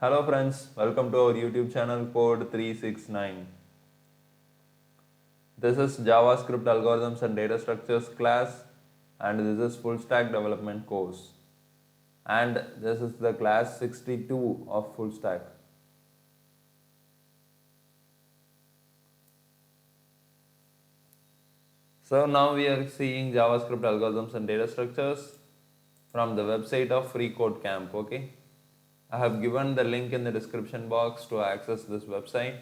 Hello friends, welcome to our YouTube channel Code 369. This is JavaScript algorithms and data structures class, and this is full stack development course, and this is the class 62 of full stack. So now we are seeing JavaScript algorithms and data structures from the website of freecodecamp. Okay, I have given the link in the description box to access this website.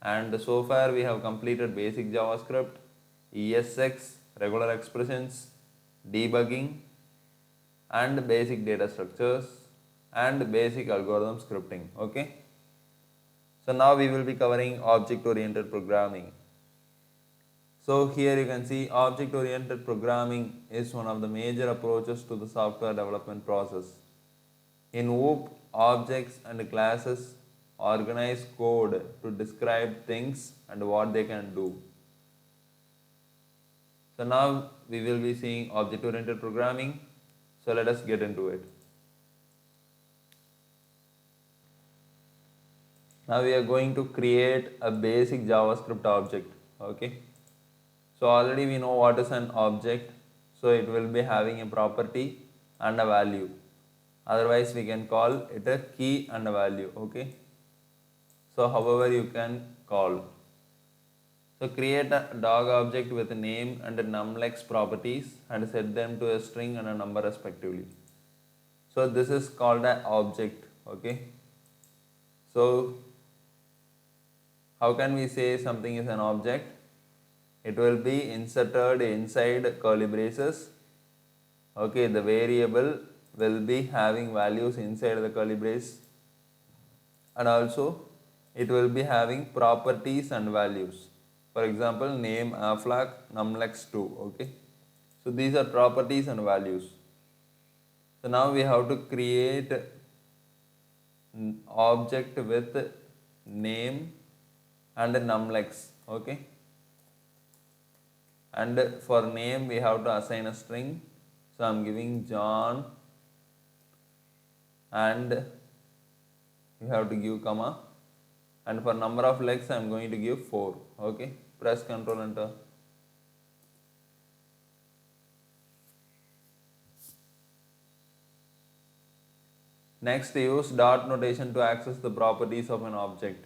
And so far we have completed basic JavaScript, ESX, regular expressions, debugging, and basic data structures, and basic algorithm scripting. Okay. So now we will be covering object-oriented programming. So here you can see object-oriented programming is one of the major approaches to the software development process. In OOP, objects and classes organize code to describe things and what they can do. So now we will be seeing object-oriented programming. So let us get into it. Now we are going to create a basic JavaScript object. Okay. So already we know what is an object. So it will be having a property and a value. Otherwise we can call it a key and a value. Okay. So however you can call. So create a dog object with a name and a numlex properties and set them to a string and a number respectively. So this is called an object. Okay. So how can we say something is an object? It will be inserted inside curly braces. Okay, the variable will be having values inside the curly brace, and also it will be having properties and values. For example, name aflac numlex 2. Okay, so these are properties and values. So now we have to create an object with name and numlex. Okay, and for name we have to assign a string. So I am giving John, and you have to give comma, and for number of legs I am going to give 4. Okay, press Ctrl Enter. Next, use dot notation to access the properties of an object.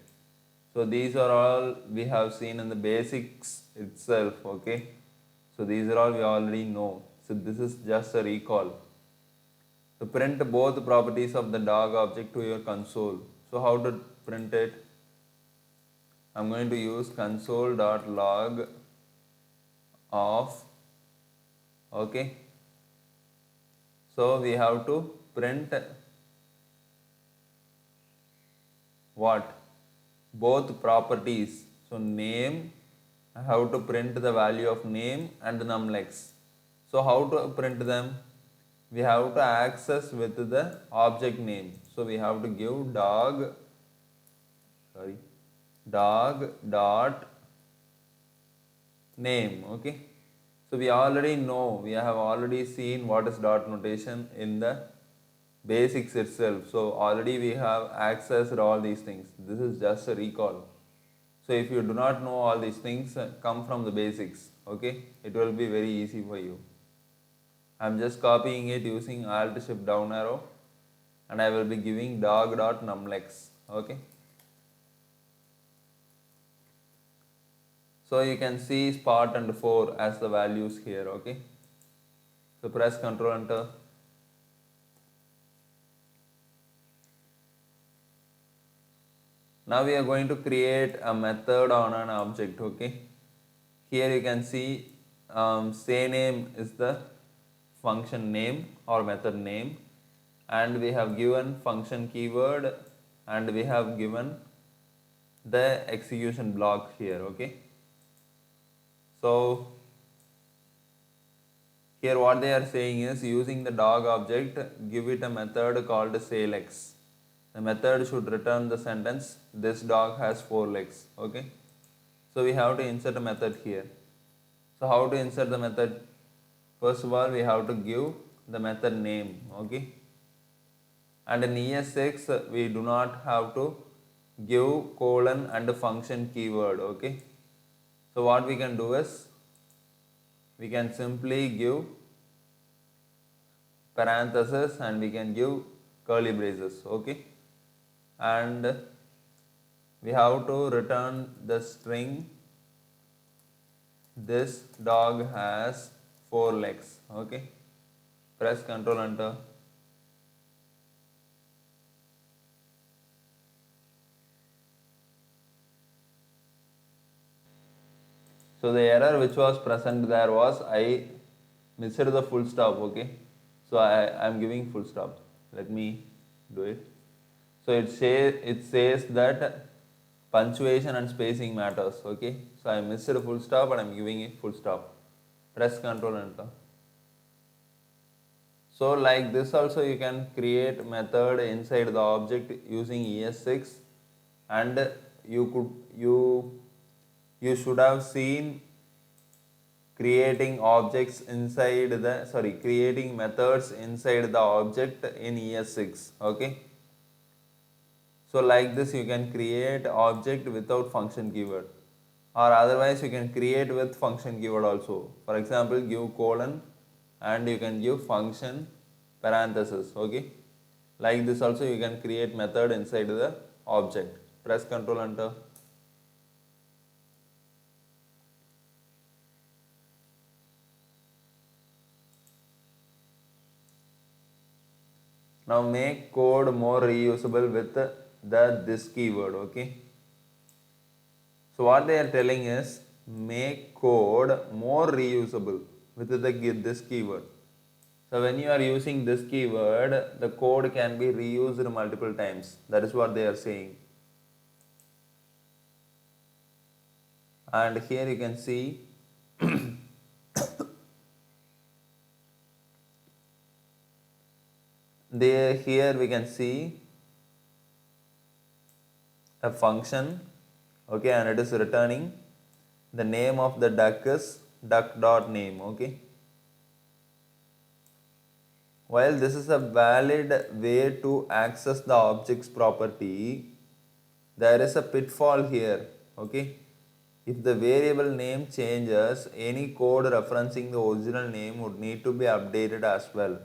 So these are all we have seen in the basics itself. Okay, so these are all we already know. So this is just a recall. So print both properties of the dog object to your console. So how to print it? I'm going to use console.log of. Okay, so we have to print what? Both properties. So name, I have to print the value of name and numlex. So how to print them? We have to access with the object name. So we have to give dog dot name. Okay, so we already know, we have already seen what is dot notation in the basics itself. So already we have accessed all these things. This is just a recall. So if you do not know all these things, come from the basics. Okay, it will be very easy for you. I am just copying it using Alt Shift down arrow, and I will be giving dog.numlex. Okay, so you can see spot and 4 as the values here. Okay, so press Ctrl Enter. Now we are going to create a method on an object. Okay, here you can see say name is the function name or method name, and we have given function keyword, and we have given the execution block here. Okay, so here what they are saying is, using the dog object, give it a method called sayLegs. The method should return the sentence, this dog has 4 legs. Okay, so we have to insert a method here. So how to insert the method? First of all, we have to give the method name. Okay, and in ES6 we do not have to give colon and function keyword. Okay, so what we can do is we can simply give parenthesis and we can give curly braces. Okay, and we have to return the string this dog has 4 legs. Okay, press Ctrl Enter. So the error which was present there was I missed the full stop. Okay, so I am giving full stop. Let me do it. So it says that punctuation and spacing matters. Okay, so I missed a full stop and I am giving it full stop. Press Ctrl Enter. So like this also you can create method inside the object using ES6, and you should have seen creating creating methods inside the object in ES6. Okay, so like this you can create object without function keyword, or otherwise you can create with function keyword also. For example, give colon and you can give function parenthesis. Okay, like this also you can create method inside the object. Press Ctrl Enter. Now make code more reusable with the this keyword. Okay, so what they are telling is make code more reusable with this keyword. So when you are using this keyword, the code can be reused multiple times. That is what they are saying. And here you can see here we can see a function. Okay, and it is returning the name of the duck is duck.name. Okay, while this is a valid way to access the object's property, there is a pitfall here. Okay, if the variable name changes, any code referencing the original name would need to be updated as well.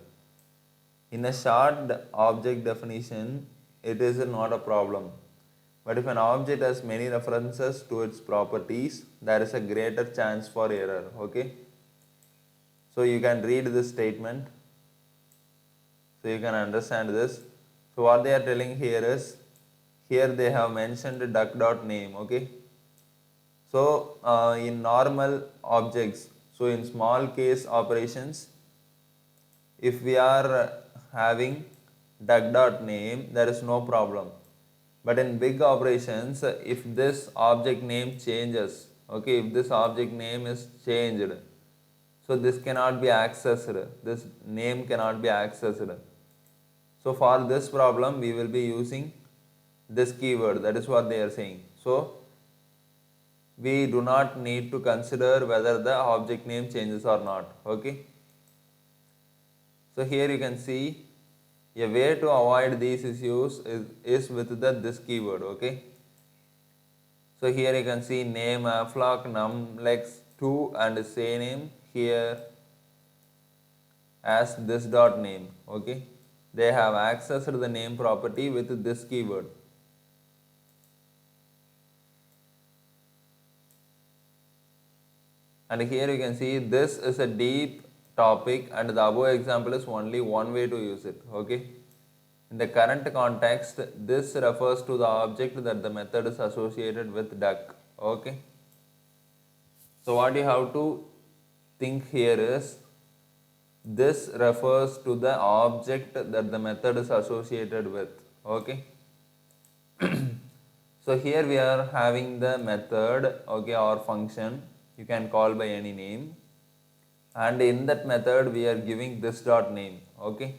In a short object definition, it is not a problem. But if an object has many references to its properties, there is a greater chance for error. Okay, so you can read this statement so you can understand this. So what they are telling here is, here they have mentioned duck.name. Okay, so in normal objects, so in small case operations, if we are having duck.name, there is no problem. But in big operations, if this object name changes, okay, if this object name is changed, so this cannot be accessed, this name cannot be accessed. So for this problem, we will be using this keyword. That is what they are saying. So we do not need to consider whether the object name changes or not. Okay. So here you can see a way to avoid these issues is with this keyword. Okay. So here you can see name flock numlex 2 and say name here as this dot name. Okay. They have accessed the name property with this keyword. And here you can see this is a deep topic and the above example is only one way to use it. Okay. In the current context, this refers to the object that the method is associated with duck. Okay. So what you have to think here is, this refers to the object that the method is associated with. Okay. So here we are having the method, okay, or function, you can call by any name, and in that method we are giving this dot name. Okay.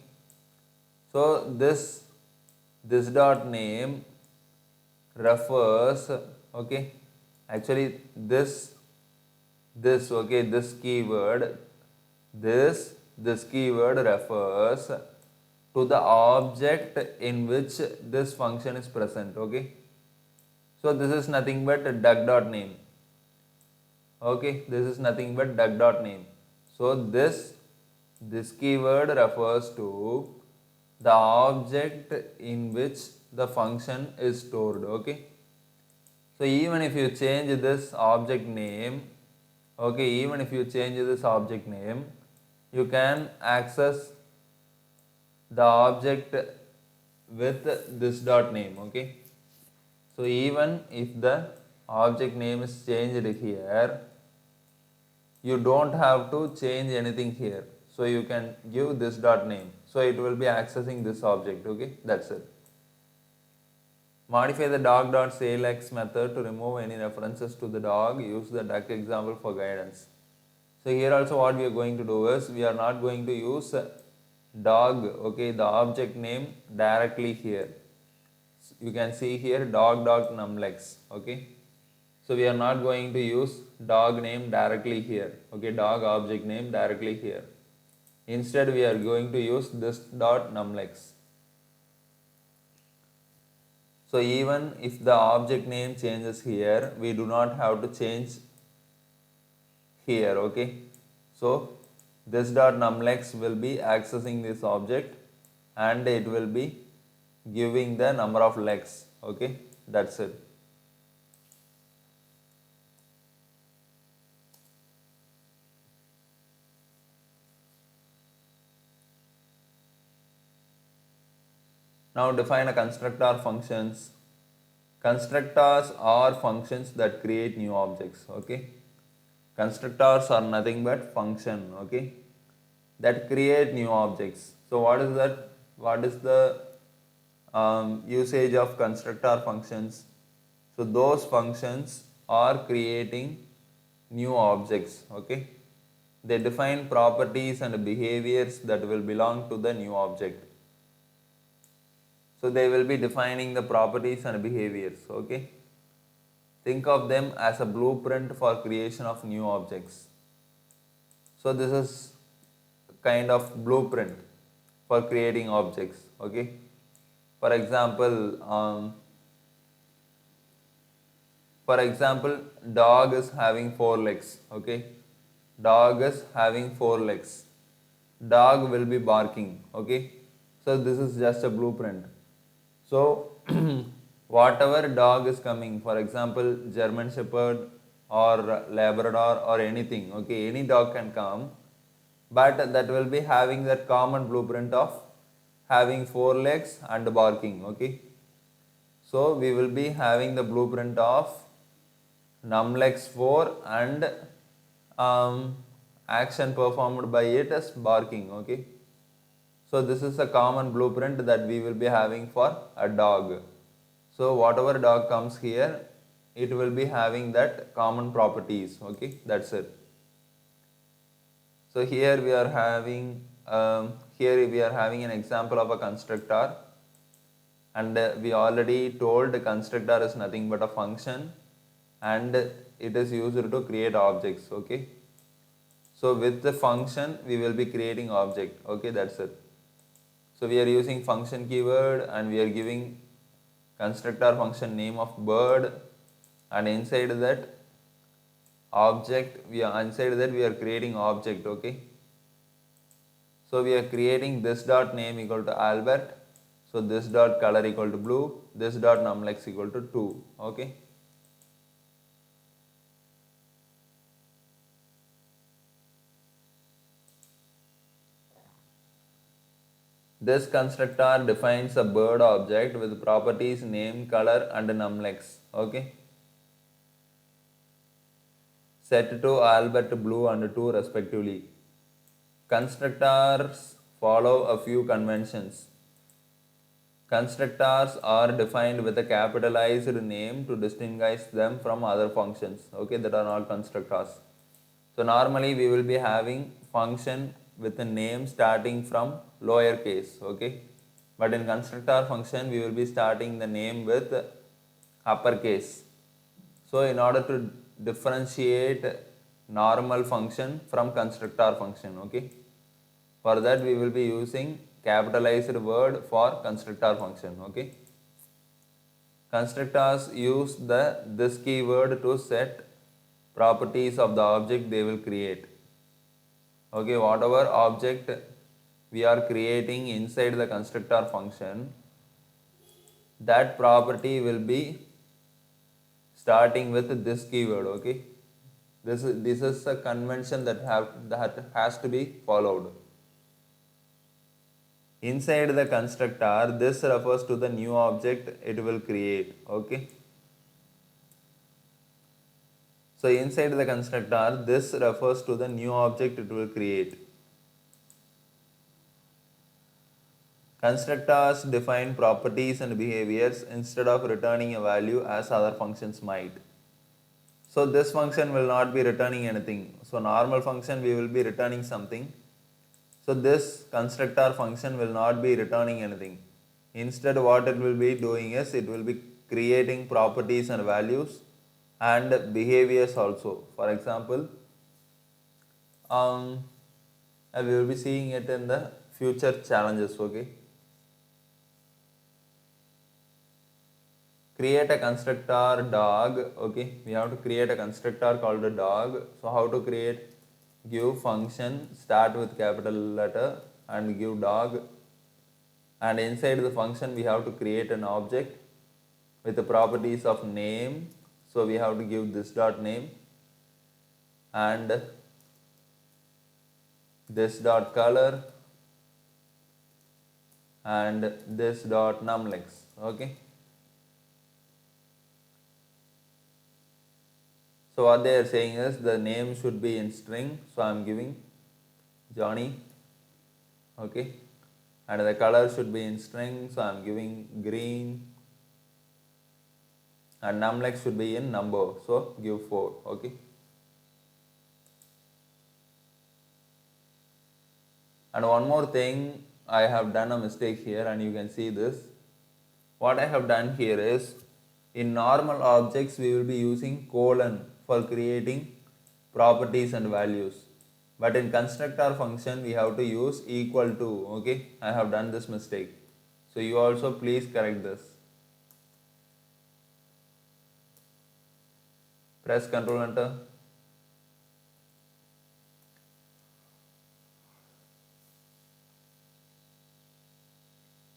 So this dot name refers, okay, actually this okay, this keyword refers to the object in which this function is present. Okay, so this is nothing but duck.name. Okay, this is nothing but duck.name. So this keyword refers to the object in which the function is stored. Okay, so even if you change this object name, okay, even if you change this object name, you can access the object with this dot name. Okay, so even if the object name is changed here, you don't have to change anything here. So you can give this dot name. So it will be accessing this object. Okay, that's it. Modify the dog.sailx method to remove any references to the dog. Use the duck example for guidance. So here also what we are going to do is, we are not going to use dog, okay, the object name directly here. You can see here dog.numlex. Okay, so we are not going to use dog name directly here. Okay, dog object name directly here. Instead we are going to use this dot numlex. So even if the object name changes here, we do not have to change here. Okay, so this dot numlex will be accessing this object and it will be giving the number of legs. Okay, that's it. Now define a constructor functions. Constructors are functions that create new objects. Okay, constructors are nothing but function, okay, that create new objects. So what is that? What is the usage of constructor functions? So those functions are creating new objects. Okay, they define properties and behaviors that will belong to the new object. So they will be defining the properties and behaviors. Okay, think of them as a blueprint for creation of new objects. So this is kind of blueprint for creating objects. Okay, for example, dog is having 4 legs. Okay, dog is having 4 legs. Dog will be barking. Okay, so this is just a blueprint. So whatever dog is coming, for example German Shepherd or Labrador or anything, okay, any dog can come, but that will be having that common blueprint of having 4 legs and barking. Okay, so we will be having the blueprint of numlex 4 and action performed by it as barking. Okay, so this is a common blueprint that we will be having for a dog. So whatever dog comes here, it will be having that common properties. Okay, that's it. So here we are having an example of a constructor, and we already told the constructor is nothing but a function and it is used to create objects. Okay, so with the function we will be creating object. Okay, that's it. So we are using function keyword and we are giving constructor function name of bird, and inside that we are creating object. Okay, so we are creating this dot name equal to Albert, so this dot color equal to blue, this dot numlex equal to 2. Okay, this constructor defines a bird object with properties name, color and numlex. Okay, set to Albert, blue and 2 respectively. Constructors follow a few conventions. Constructors are defined with a capitalized name to distinguish them from other functions. Okay, that are not constructors. So normally we will be having function with a name starting from lowercase. Okay, but in constructor function we will be starting the name with uppercase. So in order to differentiate normal function from constructor function, okay, for that we will be using capitalized word for constructor function. Okay. Constructors use this keyword to set properties of the object they will create. Okay, whatever object we are creating inside the constructor function, that property will be starting with this keyword. Okay, this is a convention that has to be followed. Inside the constructor, this refers to the new object it will create. Okay. So inside the constructor, this refers to the new object it will create. Constructors define properties and behaviors instead of returning a value as other functions might. So this function will not be returning anything. So normal function we will be returning something. So this constructor function will not be returning anything. Instead what it will be doing is it will be creating properties and values and behaviors also. For example, we will be seeing it in the future challenges. Okay. Create a constructor dog. Okay, we have to create a constructor called a dog. So how to create? Give function, start with capital letter and give dog, and inside the function we have to create an object with the properties of name. So we have to give this dot name and this dot color and this dot numlex. Okay. So what they are saying is the name should be in string. So I am giving Johnny. Okay. And the color should be in string. So I am giving green. And numlex should be in number. So give 4. Okay. And one more thing, I have done a mistake here and you can see this. What I have done here is, in normal objects we will be using colon for creating properties and values. But in constructor function we have to use equal to. Okay, I have done this mistake. So you also please correct this. Press Ctrl Enter.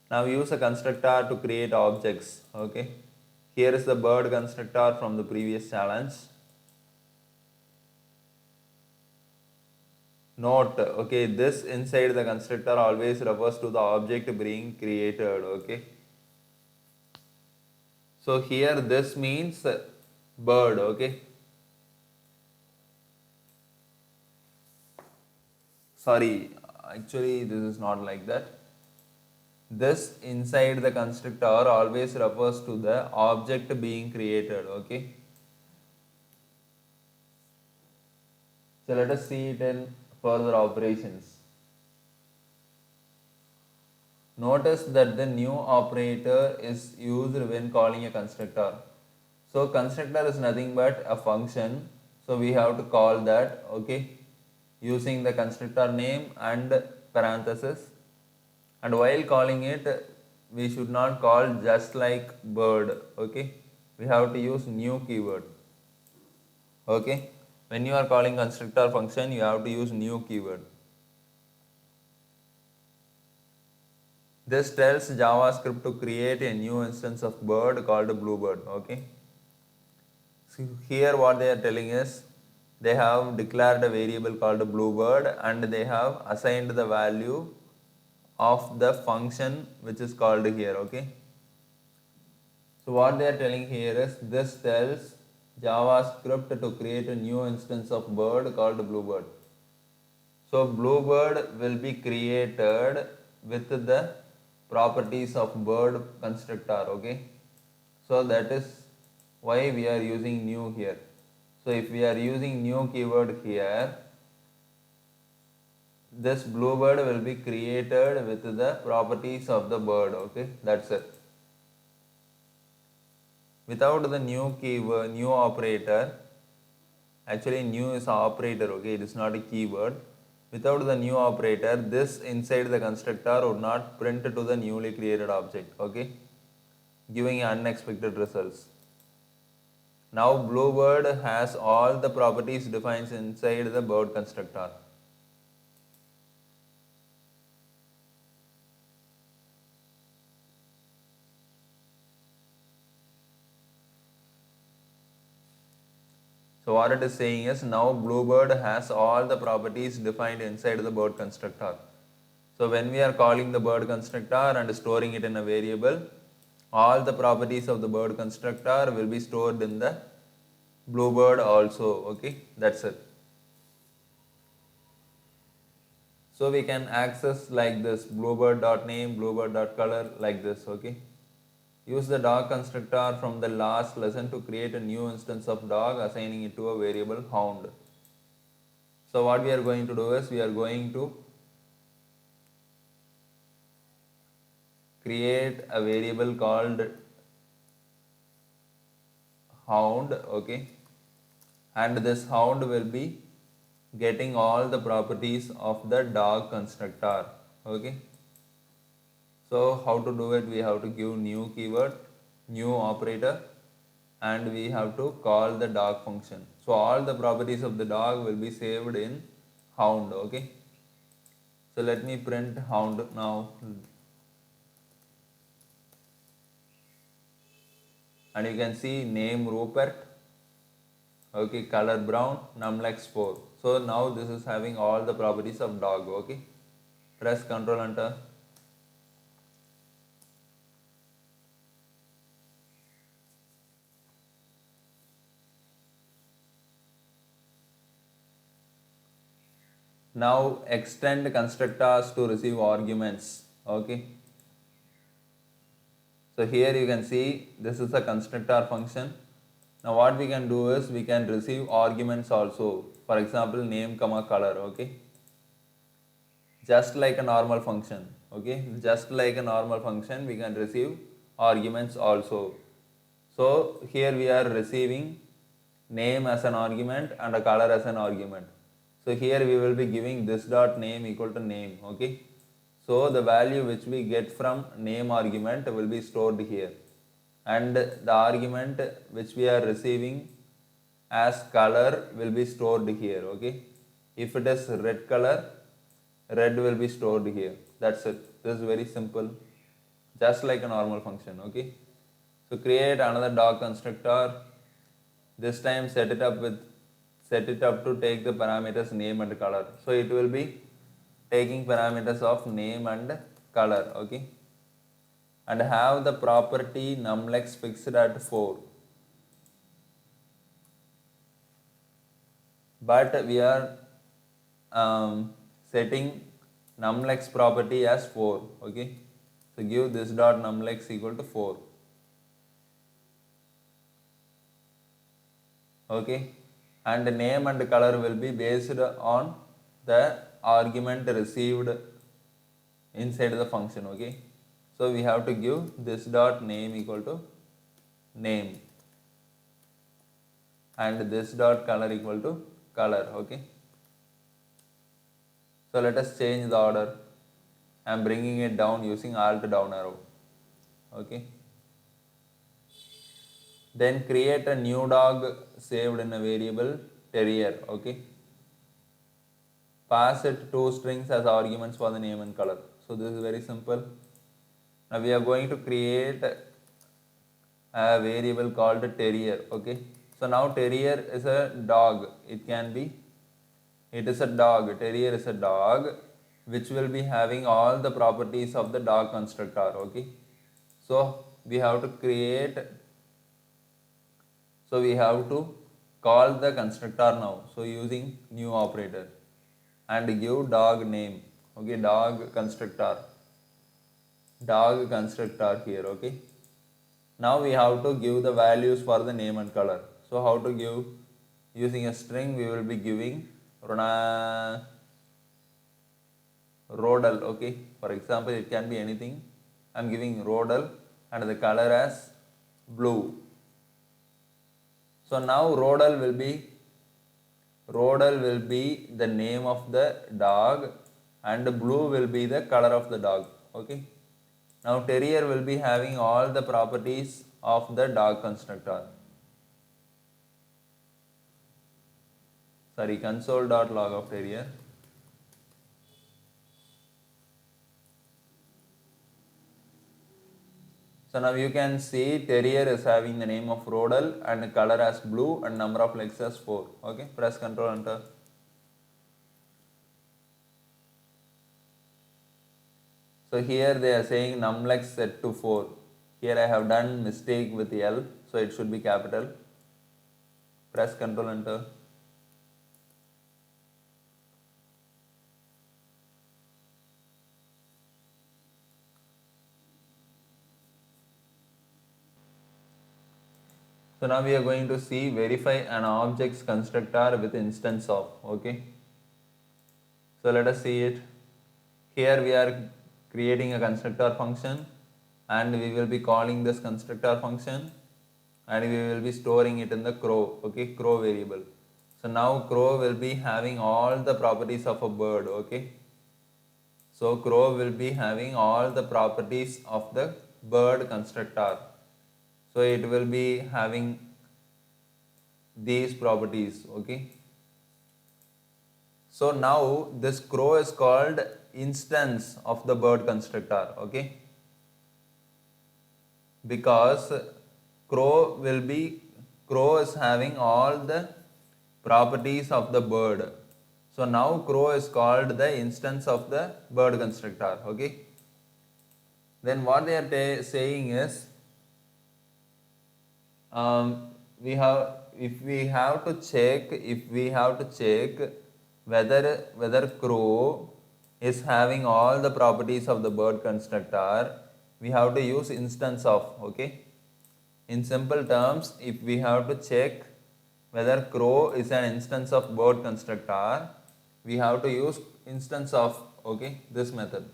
Now use a constructor to create objects. Okay. Here is the bird constructor from the previous challenge. Note, okay, this inside the constructor always refers to the object being created. Okay. So here this means bird. Okay. Sorry, actually this is not like that. This inside the constructor always refers to the object being created. Okay. So let us see it in further operations. Notice that the new operator is used when calling a constructor. So constructor is nothing but a function. So we have to call that, okay, using the constructor name and parenthesis. And while calling it, we should not call just like bird. Okay, we have to use new keyword. Okay. When you are calling constructor function, you have to use new keyword. This tells JavaScript to create a new instance of bird called bluebird. Okay. So here what they are telling is, they have declared a variable called bluebird and they have assigned the value of the function which is called here. Okay. So what they are telling here is, this tells JavaScript to create a new instance of bird called bluebird. So bluebird will be created with the properties of bird constructor. Okay. So that is why we are using new here. So if we are using new keyword here, this bluebird will be created with the properties of the bird. Okay, that's it. Without the new keyword, new operator, actually new is an operator. Okay, it is not a keyword. Without the new operator, this inside the constructor would not print to the newly created object, okay, giving unexpected results. Now Bluebird has all the properties defined inside the bird constructor. So what it is saying is, now Bluebird has all the properties defined inside the bird constructor. So when we are calling the bird constructor and storing it in a variable, all the properties of the bird constructor will be stored in the Bluebird also, okay, that's it. So we can access like this, bluebird.name, bluebird.color, like this, okay. Use the dog constructor from the last lesson to create a new instance of dog, assigning it to a variable hound. So what we are going to do is, we are going to create a variable called hound, okay, and this hound will be getting all the properties of the dog constructor, okay. So how to do it? We have to give new keyword, new operator, and we have to call the dog function. So all the properties of the dog will be saved in hound, okay. So let me print hound now, and you can see name Rupert, okay, color brown, numlex 4. So now this is having all the properties of dog, okay. Press Ctrl Enter. Now extend constructors to receive arguments, okay. So here you can see this is a constructor function. Now what we can do is, we can receive arguments also, for example name comma color, okay, just like a normal function, okay, just like a normal function we can receive arguments also. So here we are receiving name as an argument and a color as an argument. So here we will be giving this dot name equal to name, okay. So the value which we get from name argument will be stored here, and the argument which we are receiving as color will be stored here, okay. If it is red color, red will be stored here. That's it. This is very simple, just like a normal function, okay. So create another dog constructor. This time set it up to take the parameters name and color. So it will be taking parameters of name and color, okay, and have the property numlex fixed at 4. But we are setting numlex property as 4, okay. So give this dot numlex equal to 4, okay, and name and color will be based on the argument received inside the function, okay. So we have to give this dot name equal to name, and this dot color equal to color, okay. So let us change the order. I am bringing it down using Alt down arrow, okay. Then create a new dog saved in a variable terrier, okay. Pass it 2 strings as arguments for the name and color. So this is very simple. Now we are going to create a variable called terrier, okay. So now terrier is a dog. It is a dog. Terrier is a dog which will be having all the properties of the dog constructor, okay. So we have to call the constructor now. So using new operator and give dog name, okay, dog constructor here, okay. Now we have to give the values for the name and color. So how to give? Using a string we will be giving rodel, okay. For example, it can be anything. I am giving rodel and the color as blue. So now rodel Rodal will be the name of the dog and blue will be the color of the dog. Okay. Now terrier will be having all the properties of the dog constructor. Sorry, console.log of terrier. So now you can see terrier is having the name of Rodal and color as blue and number of legs as 4. Okay, press Ctrl Enter. So here they are saying numlex set to 4. Here I have done mistake with L, so it should be capital. Press Ctrl Enter. So now we are going to see verify an object's constructor with instance of. Okay. So let us see it. Here we are creating a constructor function and we will be calling this constructor function and we will be storing it in the crow. Okay, crow variable. So now crow will be having all the properties of a bird. Okay. So crow will be having all the properties of the bird constructor. So it will be having these properties. Okay. So now this crow is called instance of the bird constructor. Okay. Because crow is having all the properties of the bird. So now crow is called the instance of the bird constructor. Okay. Then what they are saying is if we have to check whether crow is having all the properties of the bird constructor, we have to use instance of. Okay. In simple terms, if we have to check whether crow is an instance of bird constructor, we have to use instance of. Okay, this method.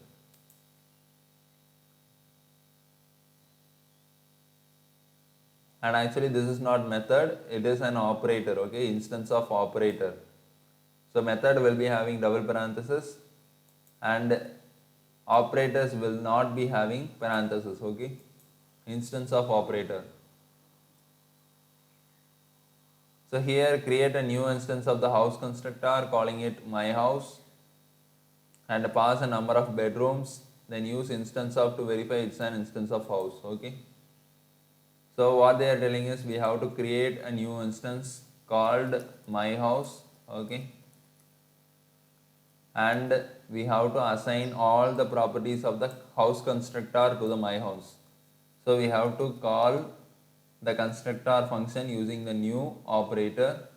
And actually this is not method, it is an operator. Okay, instance of operator. So method will be having double parenthesis and operators will not be having parenthesis. Okay, instance of operator. So here create a new instance of the house constructor calling it my house and pass a number of bedrooms, then use instance of to verify it's an instance of house. Okay. So what they are telling is we have to create a new instance called my house. Okay. And we have to assign all the properties of the house constructor to the my house. So we have to call the constructor function using the new operator.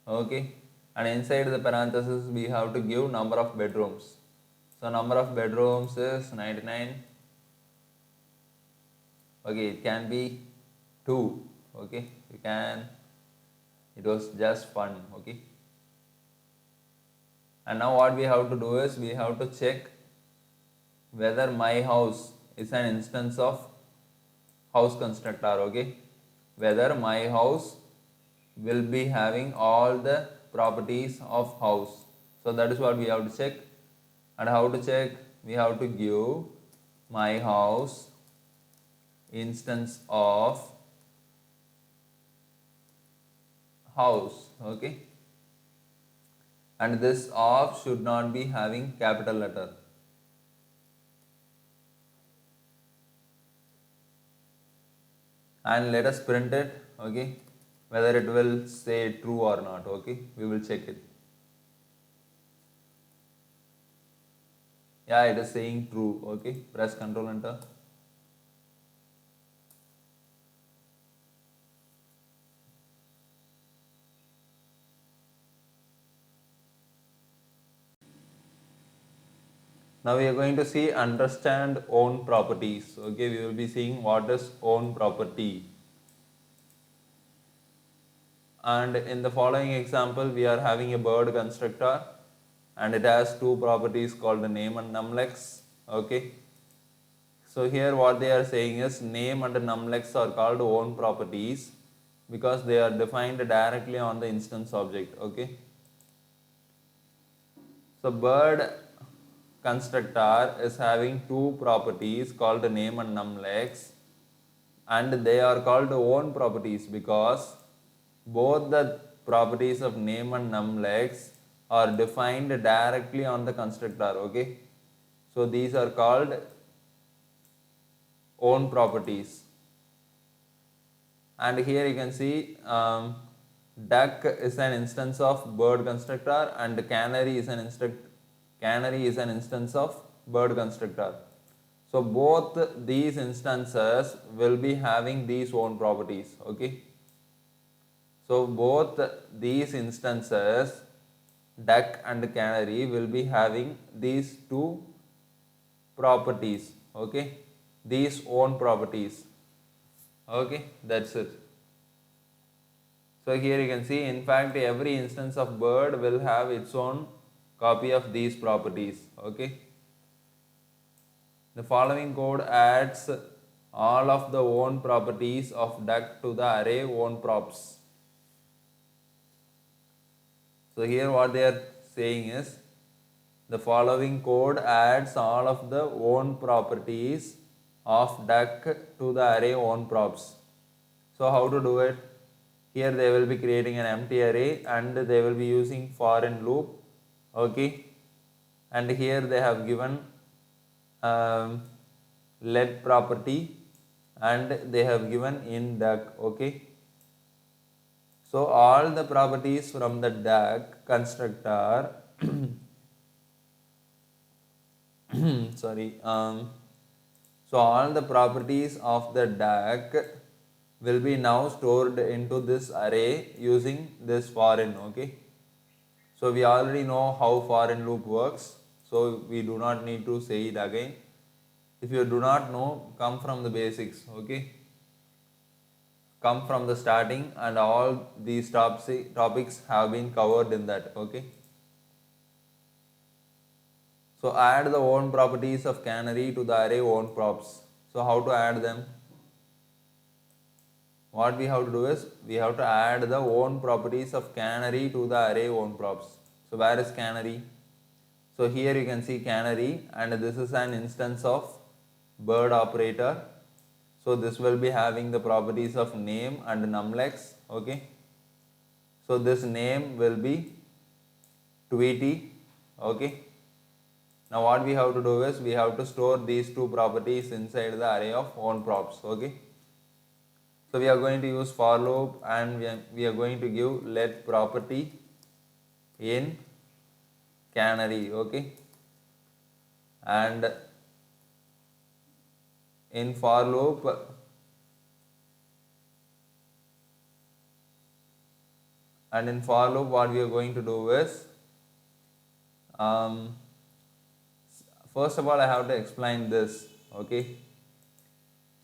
Okay. And inside the parenthesis we have to give number of bedrooms. So number of bedrooms is 99. Okay, it can be 2. Okay, it was just fun. Okay. And now what we have to do is we have to check whether my house is an instance of house constructor. Okay, whether my house will be having all the properties of house. So that is what we have to check. And how to check? We have to give my house instance of house. Okay, and this of should not be having capital letter. And let us print it. Okay, whether it will say true or not. Okay, we will check it. Yeah, it is saying true. Okay, press Ctrl Enter. Now we are going to see understand own properties. Okay, we will be seeing what is own property. And in the following example, we are having a bird constructor and it has two properties called the name and numlex. Okay. So here what they are saying is name and numlex are called own properties because they are defined directly on the instance object. Okay, so bird constructor is having two properties called name and numlex, and they are called own properties because both the properties of name and numlex are defined directly on the constructor. Okay, so these are called own properties. And here you can see duck is an instance of bird constructor and canary is an instance of bird constructor. So both these instances will be having these own properties. Okay, so both these instances, duck and canary, will be having these two properties. Okay, these own properties. Okay, that's it. So here you can see, in fact, every instance of bird will have its own copy of these properties. Okay, the following code adds all of the own properties of duck to the array own props. So here what they are saying is, the following code adds all of the own properties of duck to the array own props. So how to do it? Here they will be creating an empty array and they will be using foreign loop. Okay, and here they have given let property and they have given in duck. Okay, so all the properties from the duck constructor sorry, so all the properties of the duck will be now stored into this array using this foreign. Okay, so we already know how foreign loop works, so we do not need to say it again. If you do not know, come from the basics. Okay, come from the starting, and all these topics have been covered in that. Okay, so add the own properties of canary to the array own props. So how to add them? What we have to do is, we have to add the own properties of canary to the array own props. So where is canary? So here you can see canary, and this is an instance of bird operator. So this will be having the properties of name and numlex. Okay, so this name will be Tweety. Okay, now what we have to do is, we have to store these two properties inside the array of own props. Okay, so we are going to use for loop, and we are going to give let property in canary. Okay, and in for loop what we are going to do is, first of all I have to explain this. Okay,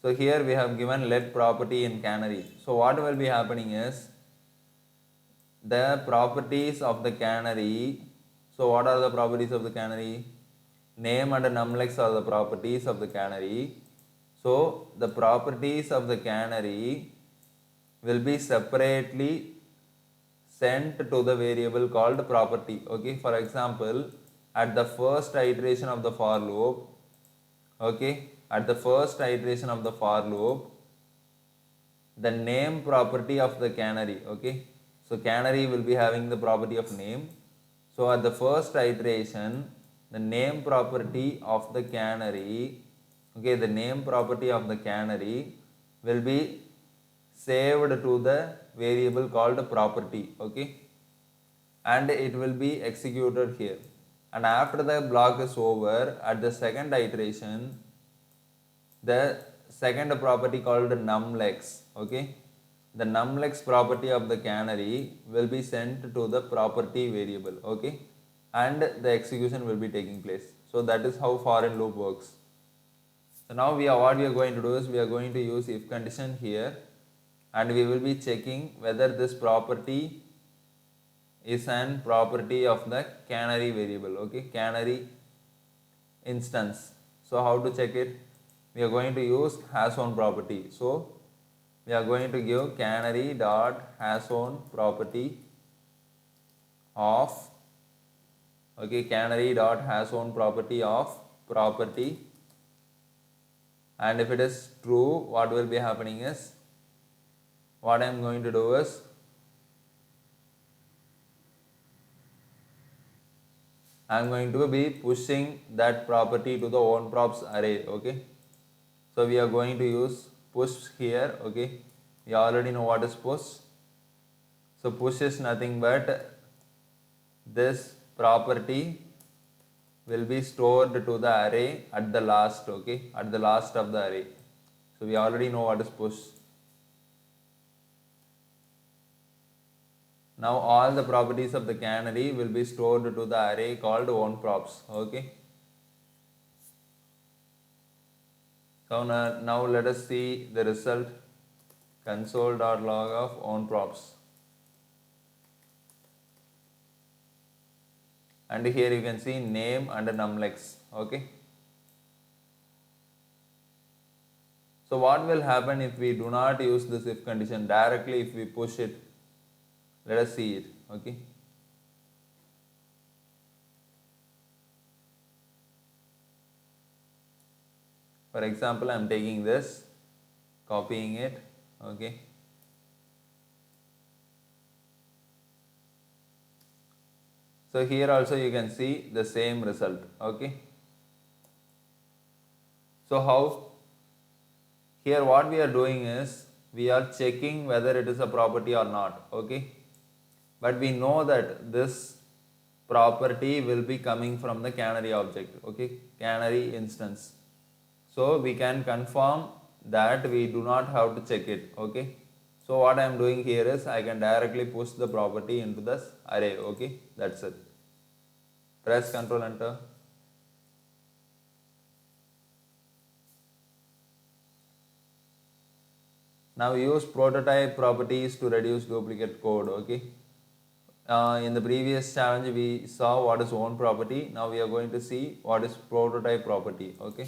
so here we have given let property in canary. So what will be happening is, the properties of the canary. So what are the properties of the canary? Name and numlex are the properties of the canary. So the properties of the canary will be separately sent to the variable called property. Okay, for example, at the first iteration of the for loop, okay, at the first iteration of the for loop, the name property of the canary. Okay, so canary will be having the property of name. So at the first iteration, the name property of the canary, okay, the name property of the canary will be saved to the variable called property. Okay, and it will be executed here. And after the block is over, at the second iteration, the second property called numlex, okay, the numlex property of the canary will be sent to the property variable. Okay, and the execution will be taking place. So that is how for and loop works. So now what we are going to do is, we are going to use if condition here, and we will be checking whether this property is an property of the canary variable. Okay, canary instance. So how to check it? We are going to use has one property. So we are going to give canary dot has own property of, okay, canary dot has own property of property, and if it is true, what will be happening is, what I am going to do is, I am going to be pushing that property to the onProps array, okay. So we are going to use push here, okay. We already know what is push. So push is nothing but this property will be stored to the array at the last, okay, at the last of the array. So we already know what is push. Now all the properties of the canary will be stored to the array called onProps, okay. So now let us see the result, console.log of onProps. And here you can see name and numlex, okay. So what will happen if we do not use this if condition, directly if we push it? Let us see it, okay. For example, I am taking this, copying it, okay. So here also you can see the same result, okay. So how? Here what we are doing is, we are checking whether it is a property or not, okay. But we know that this property will be coming from the canary object, okay, canary instance. So we can confirm that we do not have to check it, okay. So what I am doing here is, I can directly push the property into this array, okay, that's it. Press Ctrl Enter. Now use prototype properties to reduce duplicate code, okay. In the previous challenge we saw what is own property, now we are going to see what is prototype property, okay.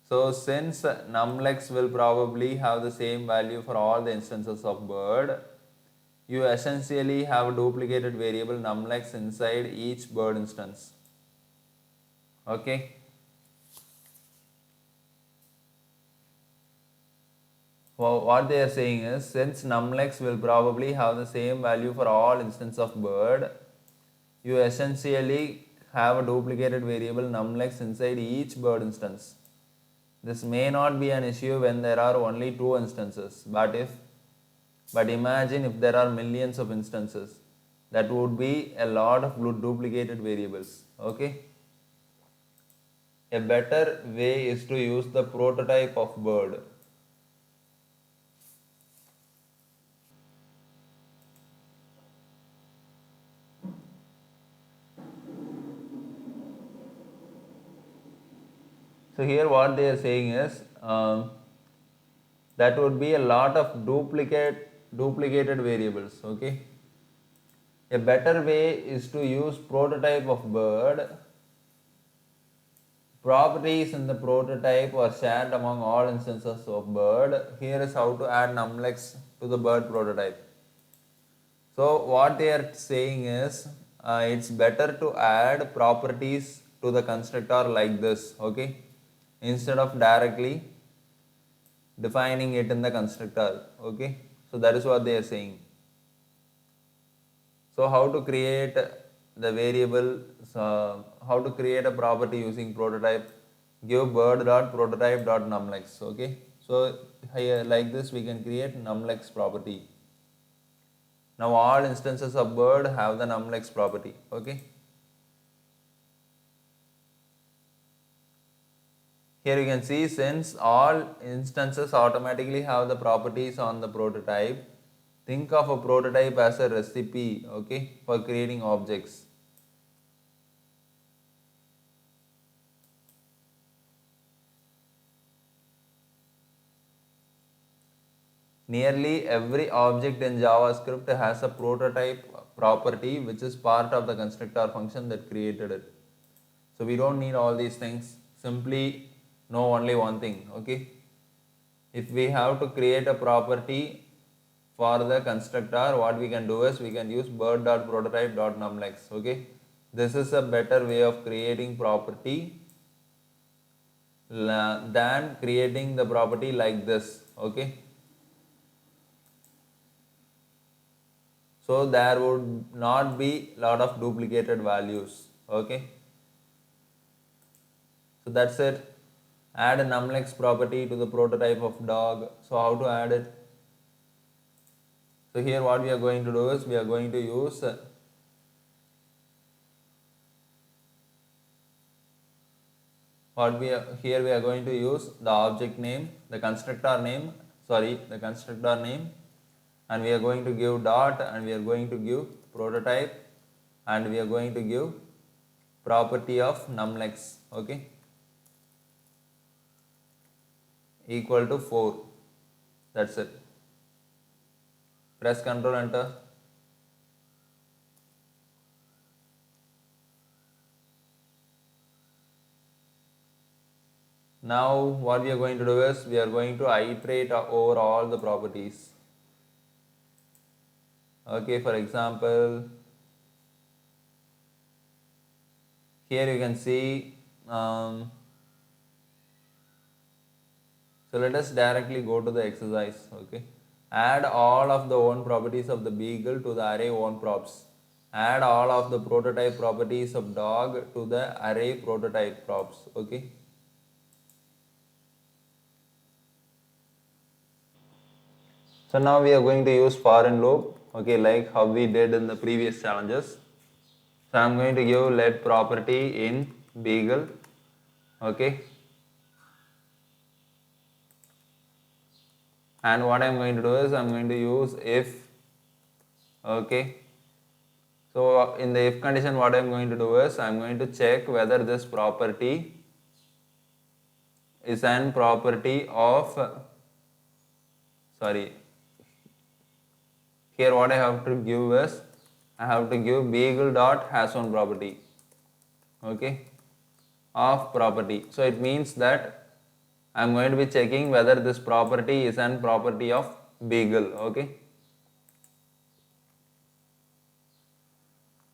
So since numlex will probably have the same value for all the instances of bird, you essentially have a duplicated variable numlex inside each bird instance, okay. Well, what they are saying is, since numlex will probably have the same value for all instances of bird, you essentially have a duplicated variable numlex inside each bird instance. This may not be an issue when there are only 2 instances, but imagine if there are millions of instances, that would be a lot of duplicated variables, okay. A better way is to use the prototype of bird. So here what they are saying is, that would be a lot of duplicated variables, okay. A better way is to use prototype of bird. Properties in the prototype are shared among all instances of bird. Here is how to add numlex to the bird prototype. So what they are saying is, it's better to add properties to the constructor like this, okay, instead of directly defining it in the constructor, okay. So that is what they are saying. So how to create the variable, how to create a property using prototype? Give bird.prototype.numlex, okay. So here like this we can create numlex property. Now all instances of bird have the numlex property, okay. Here you can see, since all instances automatically have the properties on the prototype, think of a prototype as a recipe, okay, for creating objects. Nearly every object in JavaScript has a prototype property which is part of the constructor function that created it. So we don't need all these things. Simply know only one thing. Okay, if we have to create a property for the constructor, what we can do is we can use bird.prototype.numlex. Okay, this is a better way of creating property than creating the property like this. Okay, so there would not be lot of duplicated values. Okay, so that's it. Add a numlex property to the prototype of dog. So how to add it? So here what we are going to do is we are going to use here we are going to use the object name, the constructor name, and we are going to give dot, and we are going to give prototype, and we are going to give property of numlex. Okay, equal to 4. That's it. Press Ctrl Enter. Now what we are going to do is we are going to iterate over all the properties. Okay, for example, here you can see, so let us directly go to the exercise. Okay, add all of the own properties of the beagle to the array own props. Add all of the prototype properties of dog to the array prototype props. Okay, so now we are going to use for in loop. Okay, like how we did in the previous challenges. So I am going to give let property in beagle. Okay, and what I am going to do is I am going to use if. Okay, so in the if condition what I am going to do is I am going to check whether this property is an property of here what I have to give is I have to give beagle dot has one property. Okay, of property. So it means that I am going to be checking whether this property is an property of beagle. Okay,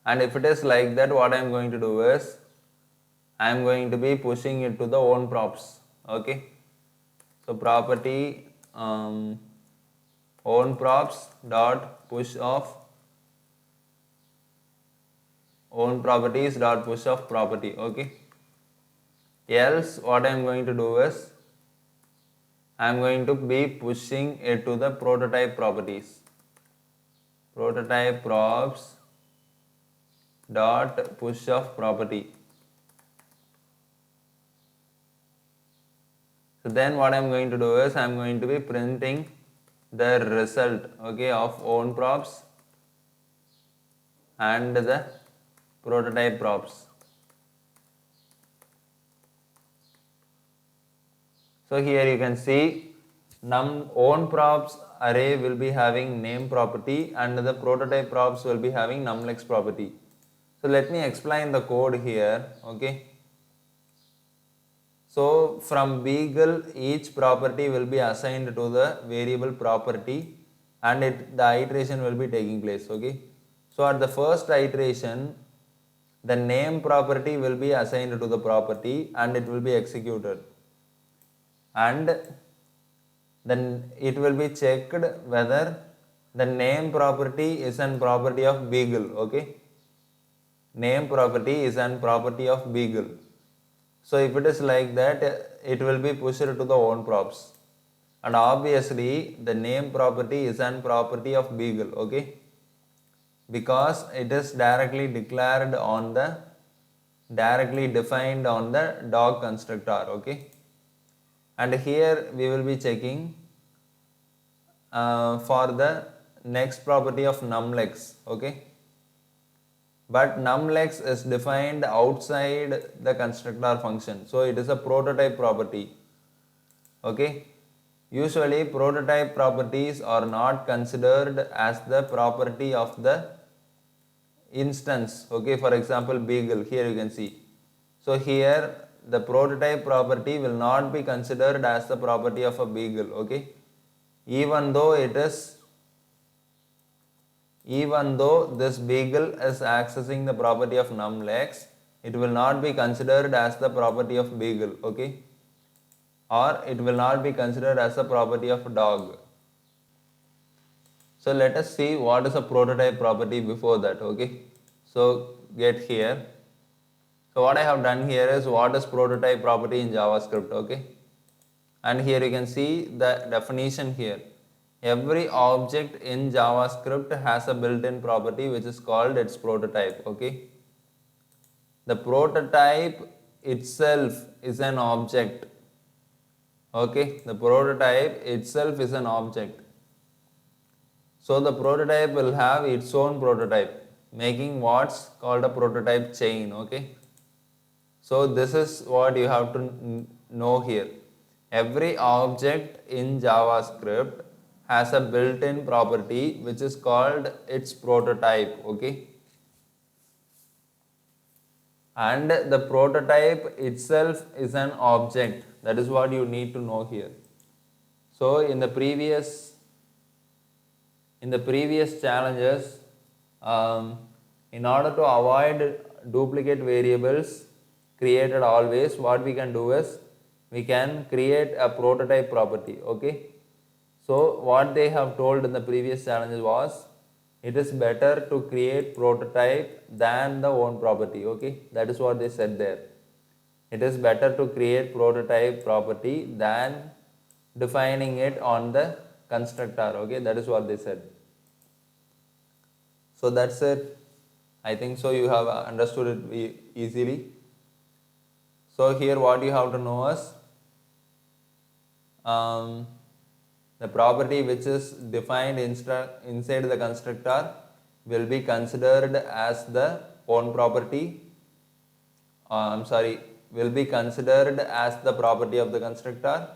and if it is like that, what I am going to do is I am going to be pushing it to the own props. Okay, so property own props dot push of own properties dot push of property. Okay, else what I am going to do is I am going to be pushing it to the prototype properties. Prototype props dot push of property. So then what I am going to do is I am going to be printing the result, okay, of own props and the prototype props. So here you can see num own props array will be having name property and the prototype props will be having numlex property. So let me explain the code here. Okay, so from beagle each property will be assigned to the variable property and the iteration will be taking place. Okay, so at the first iteration the name property will be assigned to the property and it will be executed, and then it will be checked whether the name property is an property of beagle. Okay, name property is an property of beagle. So if it is like that, it will be pushed to the own props, and obviously the name property is an property of beagle. Okay, because it is directly defined on the dog constructor. Okay, and here we will be checking for the next property of numlex. Okay, but numlex is defined outside the constructor function, so it is a prototype property. Okay, usually prototype properties are not considered as the property of the instance. Okay, for example beagle, here you can see, so here the prototype property will not be considered as the property of a beagle, okay? Even though this beagle is accessing the property of numlex, it will not be considered as the property of beagle, okay? Or it will not be considered as the property of dog. So let us see what is a prototype property before that, okay? So get here. So what I have done here is what is prototype property in JavaScript, okay? And here you can see the definition here. Every object in JavaScript has a built-in property which is called its prototype, okay? The prototype itself is an object, okay? The prototype itself is an object. So the prototype will have its own prototype, making what's called a prototype chain, okay? So this is what you have to know here. Every object in JavaScript has a built-in property which is called its prototype, okay? And the prototype itself is an object. That is what you need to know here. So in the previous challenges, in order to avoid duplicate variables created always, what we can do is we can create a prototype property, okay? So what they have told in the previous challenges was it is better to create prototype than the own property, okay? That is what they said there. It is better to create prototype property than defining it on the constructor, okay? That is what they said. So that's it. I think so you have understood it easily. So here what you have to know is the property which is defined inside the constructor will be considered as the own property. Will be considered as the property of the constructor,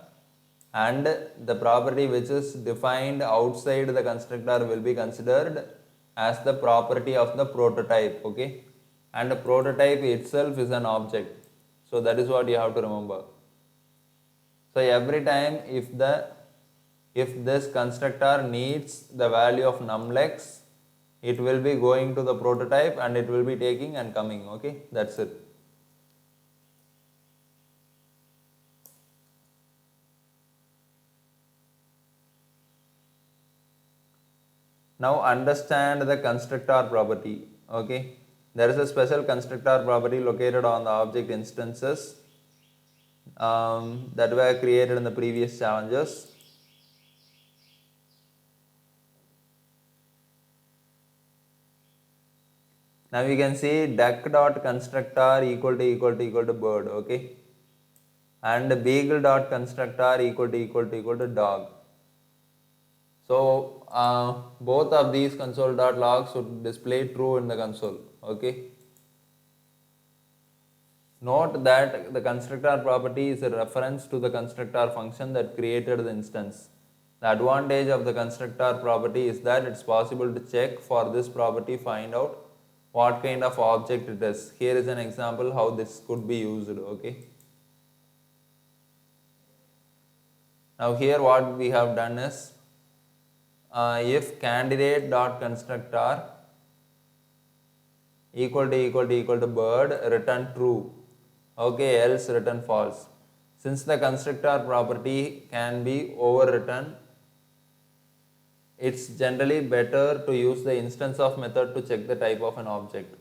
and the property which is defined outside the constructor will be considered as the property of the prototype, okay? And the prototype itself is an object. So that is what you have to remember. So every time if this constructor needs the value of numlex, it will be going to the prototype and it will be taking and coming, okay? That's it. Now understand the constructor property, okay? There is a special constructor property located on the object instances that were created in the previous challenges. Now you can see duck.constructor equal to bird, okay? And beagle.constructor equal to dog. So both of these console.logs should display true in the console, okay? Note that the constructor property is a reference to the constructor function that created the instance. The advantage of the constructor property is that it's possible to check for this property, find out what kind of object it is. Here is an example how this could be used, okay? Now here what we have done is if candidate.constructor equal to bird, return true, okay, else return false. Since the constructor property can be overwritten, it's generally better to use the instance of method to check the type of an object.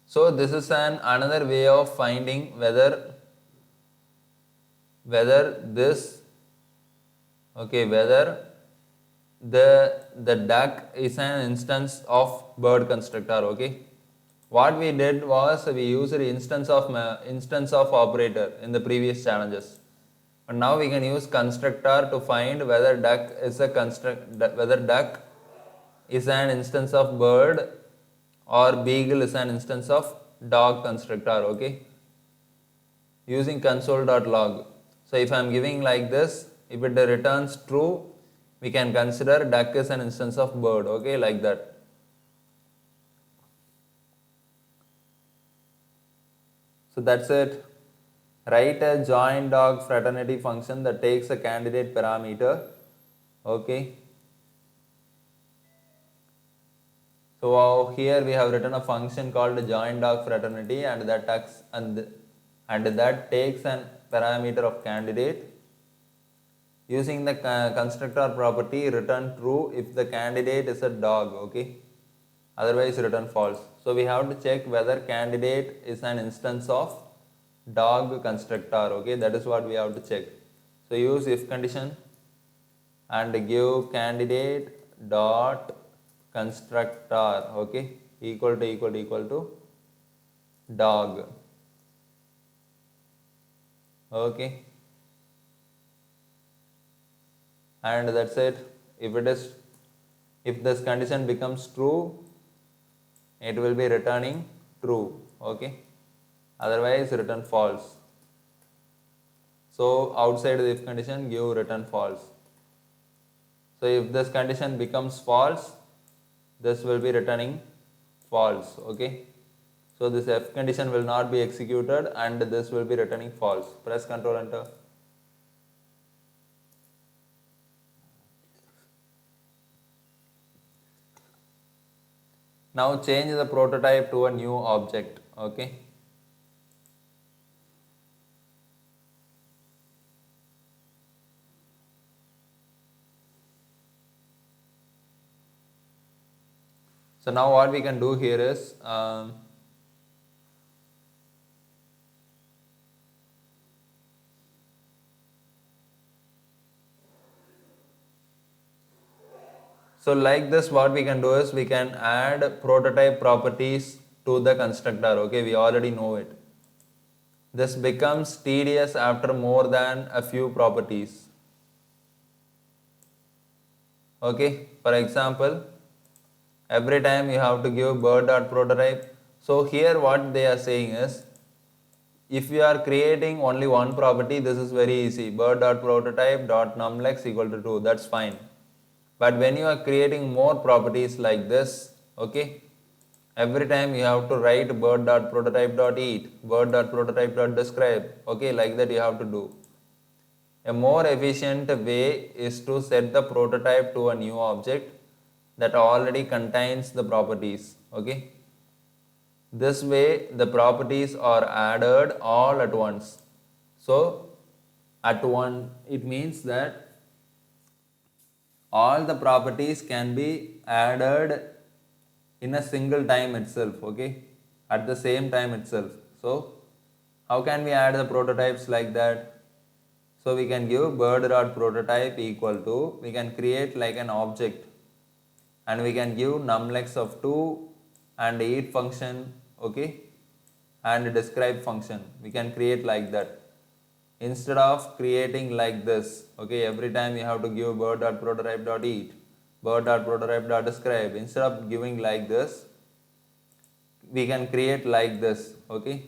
So this is another way of finding whether the duck is an instance of bird constructor, okay? What we did was we used the instance of operator in the previous challenges. But now we can use constructor to find whether duck is an instance of bird or beagle is an instance of dog constructor, okay? Using console.log. So if I am giving like this, if it returns true, we can consider duck is an instance of bird, okay, like that. So that's it. Write a join dog fraternity function that takes a candidate parameter, okay. So here we have written a function called join dog fraternity, and that takes an parameter of candidate. Using the constructor property, return true if the candidate is a dog, okay. Otherwise return false. So we have to check whether candidate is an instance of dog constructor, okay. That is what we have to check. So use if condition and give candidate dot constructor, okay, equal to dog, okay, and that's it. If this condition becomes true, it will be returning true, okay, otherwise return false. So outside the if condition, give return false. So if this condition becomes false, this will be returning false, okay. So this if condition will not be executed and this will be returning false. Press Ctrl Enter. Now change the prototype to a new object, okay. So now what we can do here is, so like this what we can do is we can add prototype properties to the constructor, okay, we already know it. This becomes tedious after more than a few properties, okay. For example, every time you have to give bird.prototype. So here what they are saying is, if you are creating only one property, this is very easy, bird.prototype.numlex equal to 2, that's fine. But when you are creating more properties like this, okay, every time you have to write bird.prototype.eat, bird.prototype.describe, okay, like that you have to do. A more efficient way is to set the prototype to a new object that already contains the properties, okay. This way the properties are added all at once. So at one, it means that all the properties can be added in a single time itself, okay, at the same time itself. So how can we add the prototypes like that? So we can give bird.prototype equal to, we can create like an object and we can give numlex of 2 and eat function, okay, and describe function. We can create like that. Instead of creating like this, okay, every time you have to give bird.prototype.eat, bird.prototype.describe, instead of giving like this, we can create like this, okay.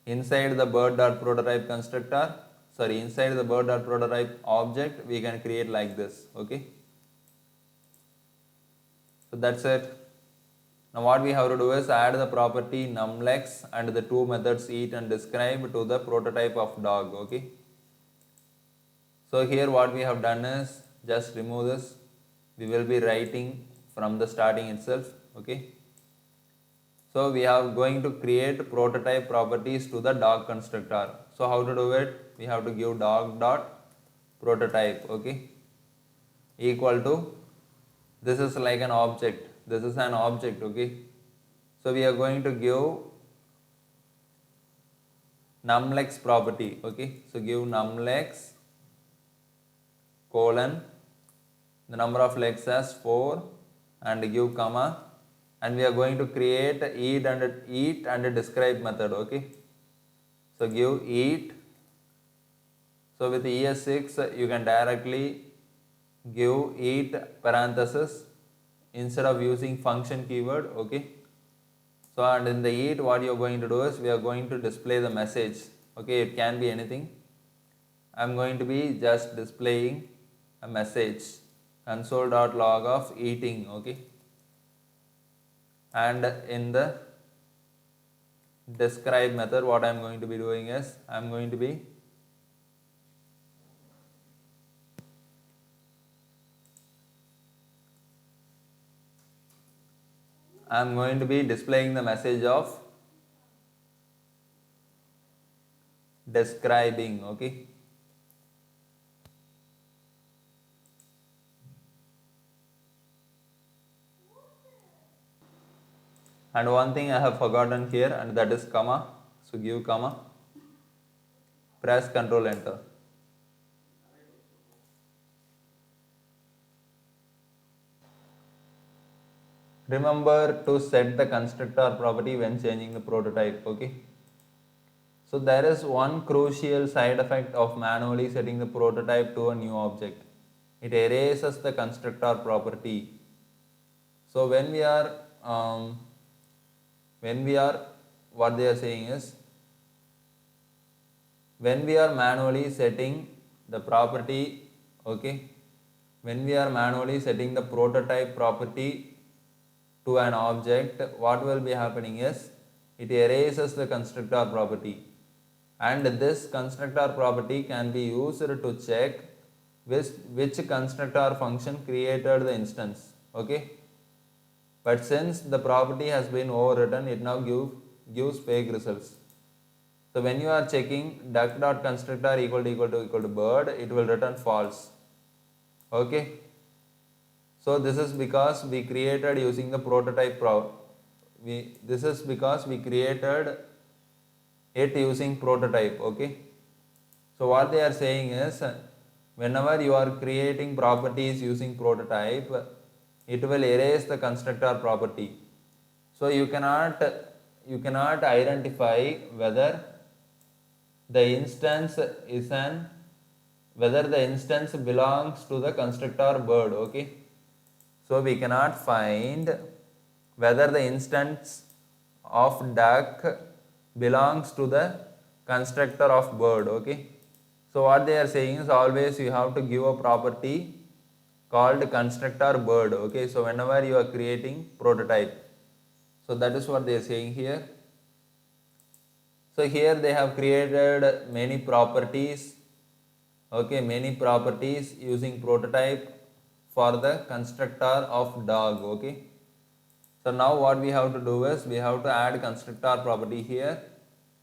Inside the bird.prototype constructor, inside the bird.prototype object, we can create like this, okay. So that's it. Now what we have to do is add the property numlex and the two methods eat and describe to the prototype of dog, okay. So here what we have done is just remove this. We will be writing from the starting itself, okay. So we are going to create prototype properties to the dog constructor. So how to do it? We have to give dog.prototype, okay, equal to, this is like an object. This is an object, okay. So we are going to give numlex property, okay. So give numlex colon the number of legs as 4 and give comma, and we are going to create eat and describe method, okay. So give eat. So with ES6 you can directly give eat parenthesis instead of using function keyword, okay. So and in the eat what you are going to do is we are going to display the message, okay, it can be anything. I am going to be just displaying a message, console.log of eating, okay. And in the describe method, what I am going to be doing is I am going to be displaying the message of describing, okay. And one thing I have forgotten here, and that is comma. So give comma, press Ctrl Enter. Remember to set the constructor property when changing the prototype, okay. So there is one crucial side effect of manually setting the prototype to a new object. It erases the constructor property. So when we are what they are saying is, when we are manually setting the property, okay, when we are manually setting the prototype property to an object, what will be happening is it erases the constructor property, and this constructor property can be used to check which constructor function created the instance, okay. But since the property has been overwritten, it now gives fake results. So when you are checking duck.constructor equal to bird, it will return false, okay. So this is because we created using the prototype this is because we created it using prototype, okay. So what they are saying is, whenever you are creating properties using prototype, it will erase the constructor property. So you cannot identify whether the instance belongs to the constructor bird, okay. So we cannot find whether the instance of duck belongs to the constructor of bird, okay. So what they are saying is, always you have to give a property called constructor bird, okay. So whenever you are creating prototype, so that is what they are saying here. So here they have created many properties, okay, many properties using prototype for the constructor of dog, okay. So now what we have to do is, we have to add constructor property here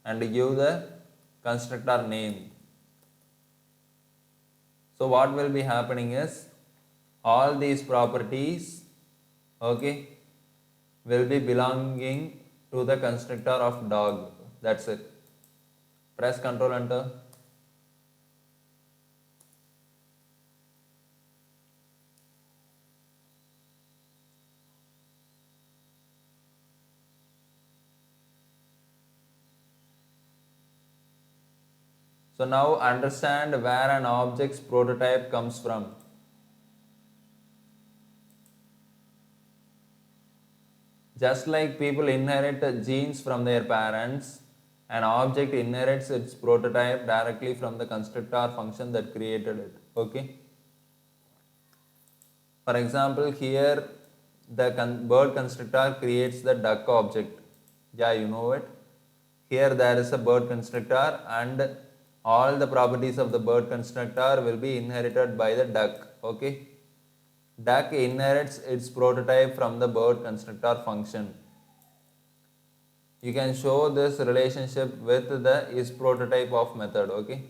and give the constructor name. So what will be happening is, all these properties, okay, will be belonging to the constructor of dog. That's it. Press Ctrl Enter. So now understand where an object's prototype comes from. Just like people inherit genes from their parents, an object inherits its prototype directly from the constructor function that created it, okay. For example, here the bird constructor creates the duck object. Yeah, you know it. Here there is a bird constructor, and all the properties of the bird constructor will be inherited by the duck, okay. Duck inherits its prototype from the bird constructor function. You can show this relationship with the isPrototype of method, okay.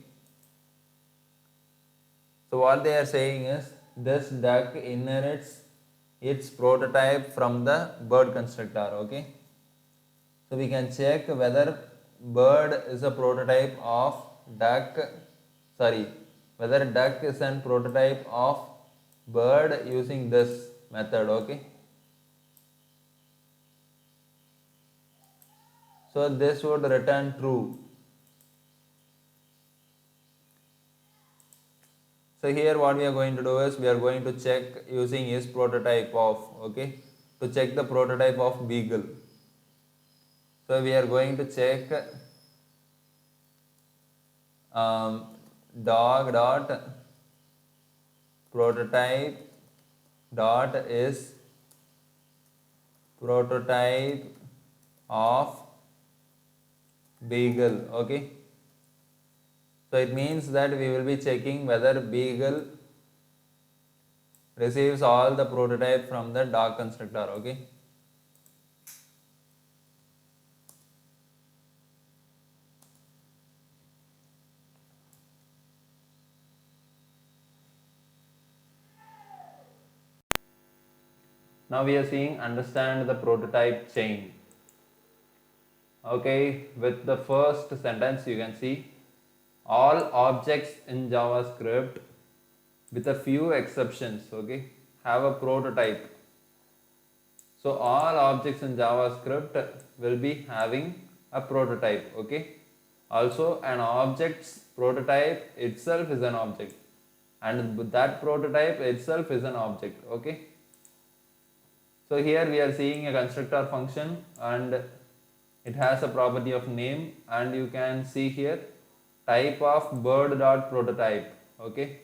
So what they are saying is, this duck inherits its prototype from the bird constructor, okay. So we can check whether bird is a prototype of duck, whether duck is a prototype of bird using this method, okay. So this would return true. So here what we are going to do is, we are going to check using isPrototype of, okay, to check the prototype of beagle. So we are going to check dog dot prototype dot is prototype of Beagle. Okay, so it means that we will be checking whether Beagle receives all the prototype from the dog constructor. Okay, now we are seeing understand the prototype chain. Okay, with the first sentence you can see all objects in JavaScript with a few exceptions, okay, have a prototype. So all objects in JavaScript will be having a prototype, okay. Also an object's prototype itself is an object and that prototype itself is an object, okay. So here we are seeing a constructor function and it has a property of name and you can see here type of bird dot prototype, okay,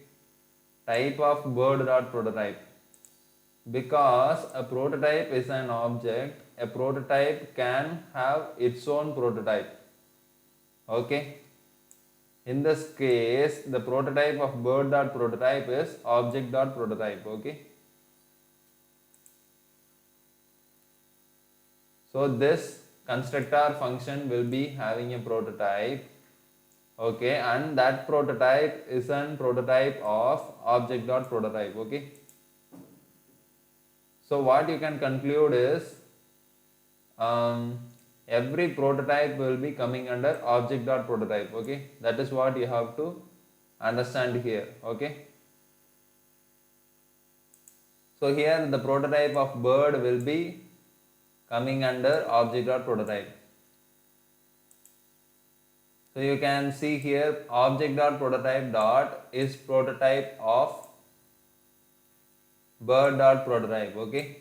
type of bird dot prototype. Because a prototype is an object, a prototype can have its own prototype, okay. In this case the prototype of bird dot prototype is object dot prototype, okay. So this constructor function will be having a prototype, okay, and that prototype is an prototype of object dot prototype, okay. So what you can conclude is every prototype will be coming under object dot prototype, okay. That is what you have to understand here, okay. So here the prototype of bird will be coming under object dot prototype. So you can see here object dot prototype dot is prototype of bird dot prototype, okay.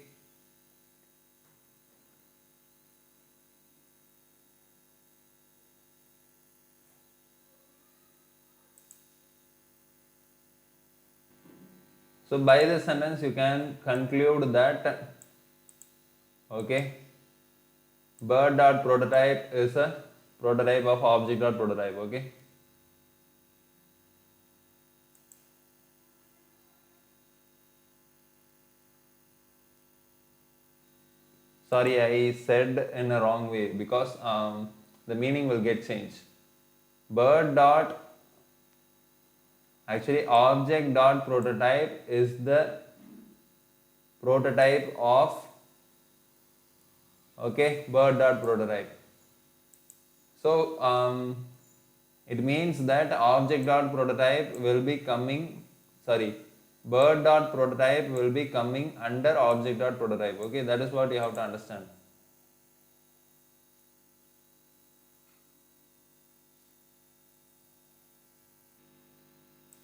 So by this sentence you can conclude that, okay, bird dot prototype is a prototype of object dot prototype, okay. Sorry, I said in a wrong way because the meaning will get changed. Bird dot actually object dot prototype is the prototype of, okay, bird dot prototype. So it means that object dot prototype will be coming, sorry, bird dot prototype will be coming under object dot prototype, okay. That is what you have to understand.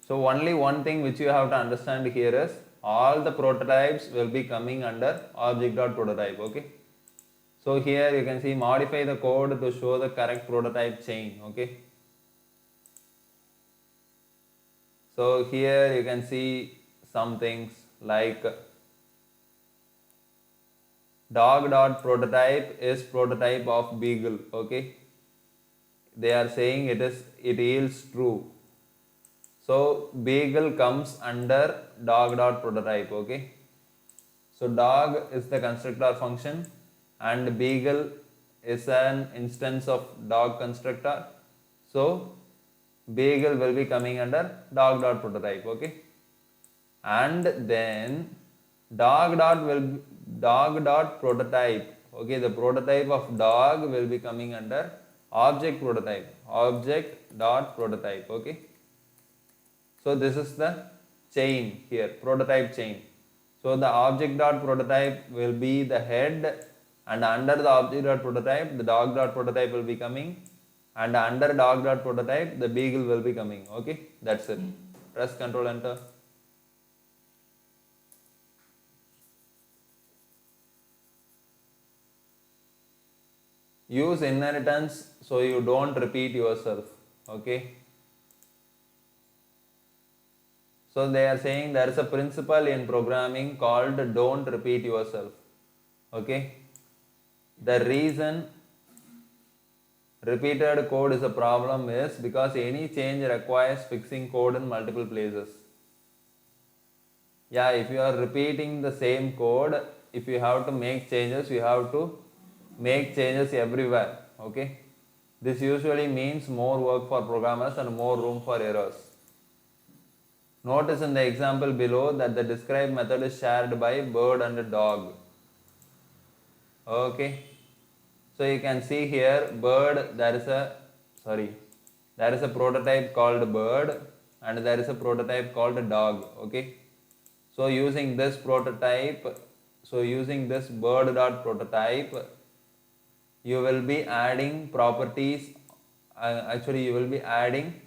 So only one thing which you have to understand here is all the prototypes will be coming under object dot prototype, okay. So here you can see modify the code to show the correct prototype chain, okay. So here you can see some things like dog dot prototype is prototype of Beagle, okay. They are saying it yields true. So Beagle comes under dog dot prototype, okay. So dog is the constructor function and Beagle is an instance of dog constructor. So Beagle will be coming under dog dot prototype, okay. And then dog dot prototype, okay, the prototype of dog will be coming under object prototype, object dot prototype, okay. So this is the chain here, prototype chain. So the object dot prototype will be the head and under the object dot prototype the dog dot prototype will be coming and under dog dot prototype the Beagle will be coming, okay. That's it. Press Ctrl Enter. Use inheritance so you don't repeat yourself, okay. So they are saying there is a principle in programming called don't repeat yourself. Okay. The reason repeated code is a problem is because any change requires fixing code in multiple places. Yeah, if you are repeating the same code, if you have to make changes, you have to make changes everywhere. Okay. This usually means more work for programmers and more room for errors. Notice in the example below that the describe method is shared by bird and dog. Okay. So you can see here bird, there is a prototype called bird and there is a prototype called dog. Okay. So using this prototype, using this bird.prototype, you will be adding properties, actually you will be adding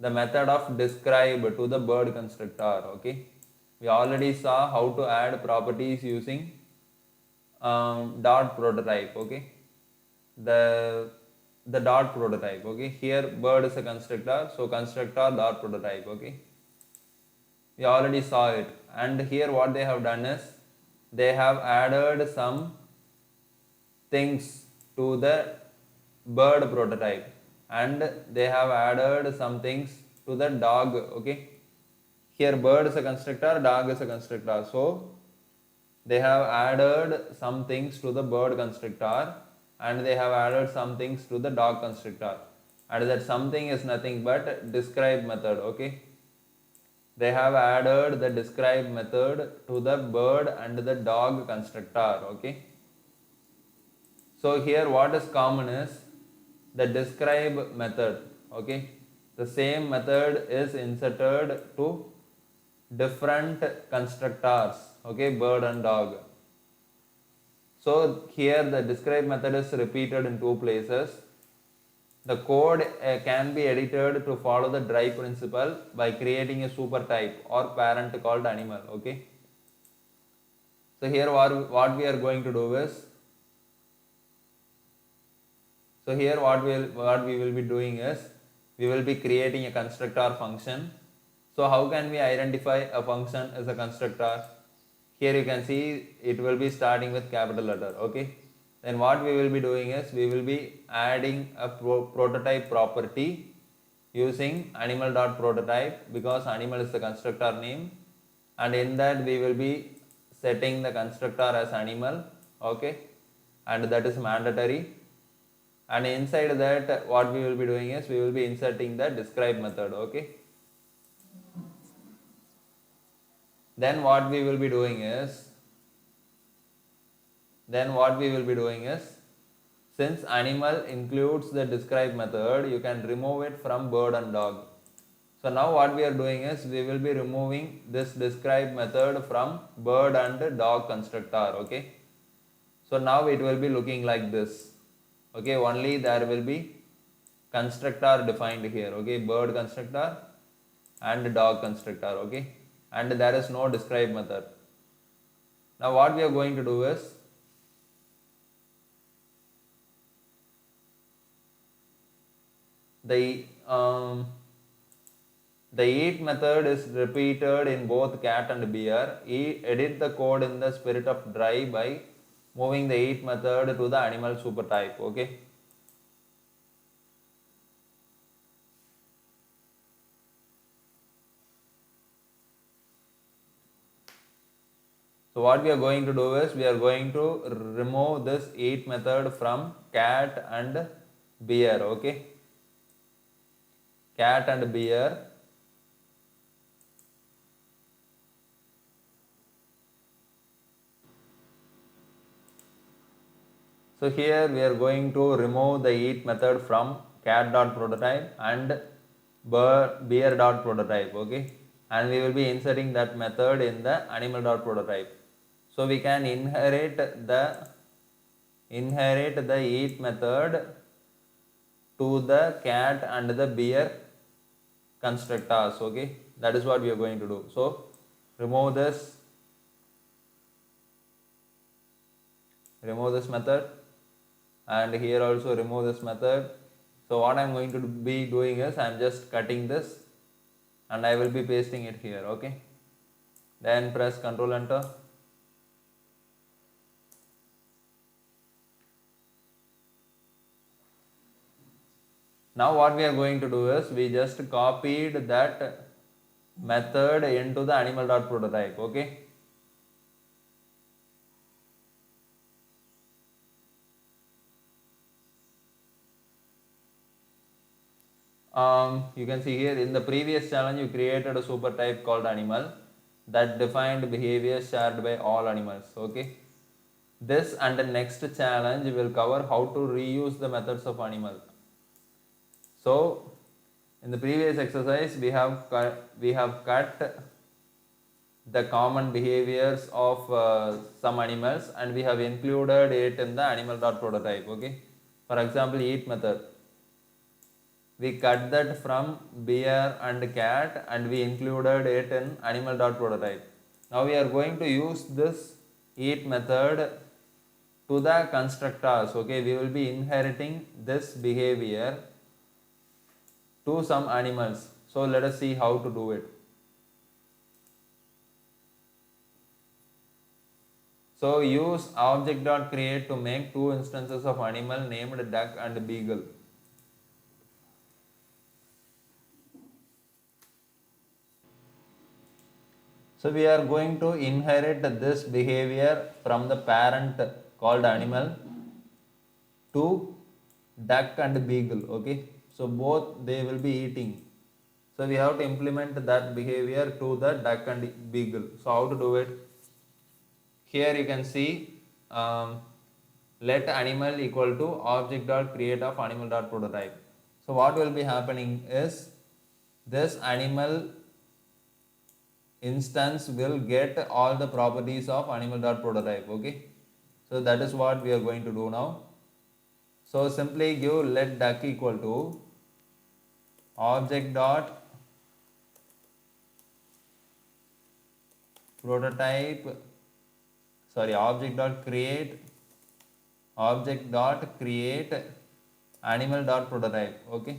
the method of describe to the bird constructor. Okay. We already saw how to add properties using dot prototype. Okay. The dot prototype. Okay. Here bird is a constructor, so constructor dot prototype. Okay. We already saw it, and here what they have done is they have added some things to the bird prototype and they have added some things to the dog. Okay. Here bird is a constructor, dog is a constructor, so they have added some things to the bird constructor and they have added some things to the dog constructor, and that something is nothing but describe method. Okay. They have added the describe method to the bird and the dog constructor. Okay. So here what is common is the describe method. Okay. The same method is inserted to different constructors. Okay, bird and dog. So here the describe method is repeated in two places. The code can be edited to follow the try principle by creating a super type or parent called animal. Okay. So here what we are going to do is, so here what we will be doing is, we will be creating a constructor function. So how can we identify a function as a constructor? Here you can see it will be starting with capital letter. Okay. Then what we will be doing is, we will be adding a prototype property using animal.prototype, because animal is the constructor name, and in that we will be setting the constructor as animal. Okay. And that is mandatory. And inside that what we will be doing is, we will be inserting the describe method. Okay. Then what we will be doing is, since animal includes the describe method, you can remove it from bird and dog. So now what we are doing is, we will be removing this describe method from bird and dog constructor. Okay. So now it will be looking like this. Okay. Only there will be constructor defined here. Okay. Bird constructor and dog constructor. Okay. And there is no describe method. Now what we are going to do is, the eat method is repeated in both cat and bear. Edit the code in the spirit of try by moving the eat method to the animal super type. Okay. So what we are going to do is, we are going to remove this eat method from cat and bear. Okay. Cat and bear. So here we are going to remove the eat method from cat.prototype and bear.prototype. Okay. And we will be inserting that method in the animal.prototype. So we can inherit the eat method to the cat and the bear constructors. Okay. That is what we are going to do. So remove this method, and here also remove this method. So what I am going to be doing is, I am just cutting this and I will be pasting it here. Okay, then press Ctrl Enter. Now what we are going to do is we just copied that method into the animal.prototype. Okay, you can see here in the previous challenge you created a super type called animal that defined behaviors shared by all animals. Okay, this and the next challenge will cover how to reuse the methods of animal. So in the previous exercise we have cut the common behaviors of some animals and we have included it in the animal.prototype. Okay, for example, eat method, we cut that from bear and cat and we included it in animal.prototype. Now we are going to use this eat method to the constructors. Okay, we will be inheriting this behavior to some animals. So let us see how to do it. So use object.create to make two instances of animal named duck and beagle. So we are going to inherit this behavior from the parent called animal to duck and beagle. Okay, so both they will be eating. So we have to implement that behavior to the duck and beagle. So how to do it? Here you can see let animal equal to object.create of animal.prototype. So what will be happening is this animal instance will get all the properties of animal.prototype. Okay, so that is what we are going to do now. So simply give let duck equal to object.create animal.prototype. Okay,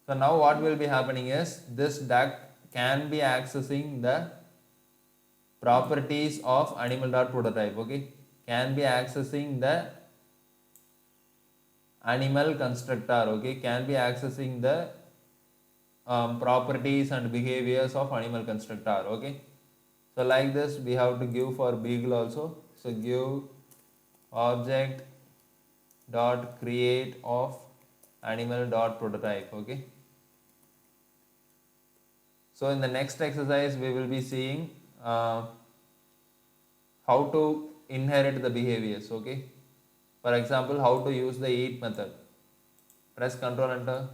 so now what will be happening is this duck can be accessing the properties of animal.prototype. Okay, can be accessing the animal constructor. Okay, can be accessing the properties and behaviors of animal constructor. Okay, so like this we have to give for beagle also. So give object dot create of animal dot prototype. Okay, so in the next exercise we will be seeing how to inherit the behaviors. Okay, for example, how to use the eat method. Press Ctrl Enter.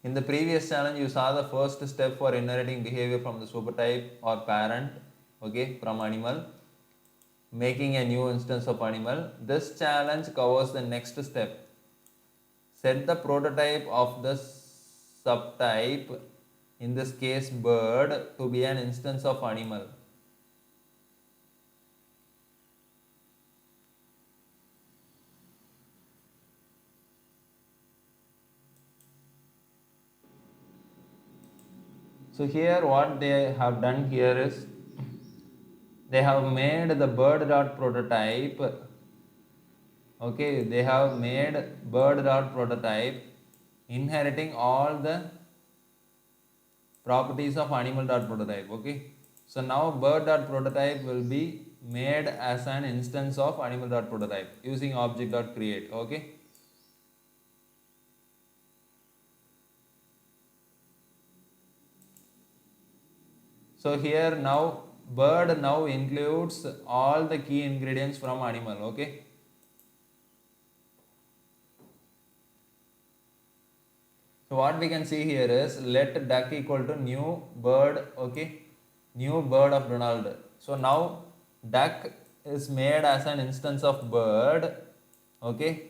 In the previous challenge, you saw the first step for inheriting behavior from the supertype or parent, okay, from animal, making a new instance of animal. This challenge covers the next step. Set the prototype of the subtype, in this case bird, to be an instance of animal. So here what they have done here is they have made the bird.prototype. Okay, they have made bird.prototype inheriting all the properties of animal.prototype. Okay, so now bird.prototype will be made as an instance of animal.prototype using object.create. Okay, so here now bird now includes all the key ingredients from animal. Okay, so what we can see here is let duck equal to new bird. Okay, new bird of Donald. So now duck is made as an instance of bird. Okay,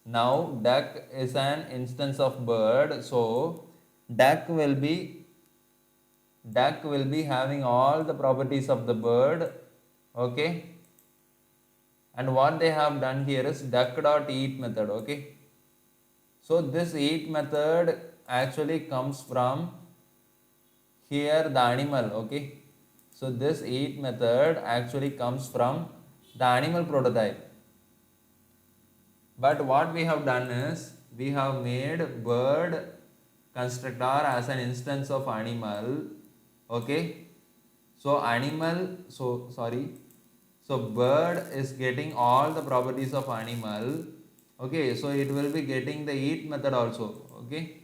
Now duck is an instance of bird, so duck will be having all the properties of the bird. Okay, and what they have done here is duck.eat method. Okay, so this eat method actually comes from here the animal. Okay, so this eat method actually comes from the animal prototype. But what we have done is we have made bird constructor as an instance of animal. Okay, so so bird is getting all the properties of animal. Okay, so it will be getting the eat method also. Okay,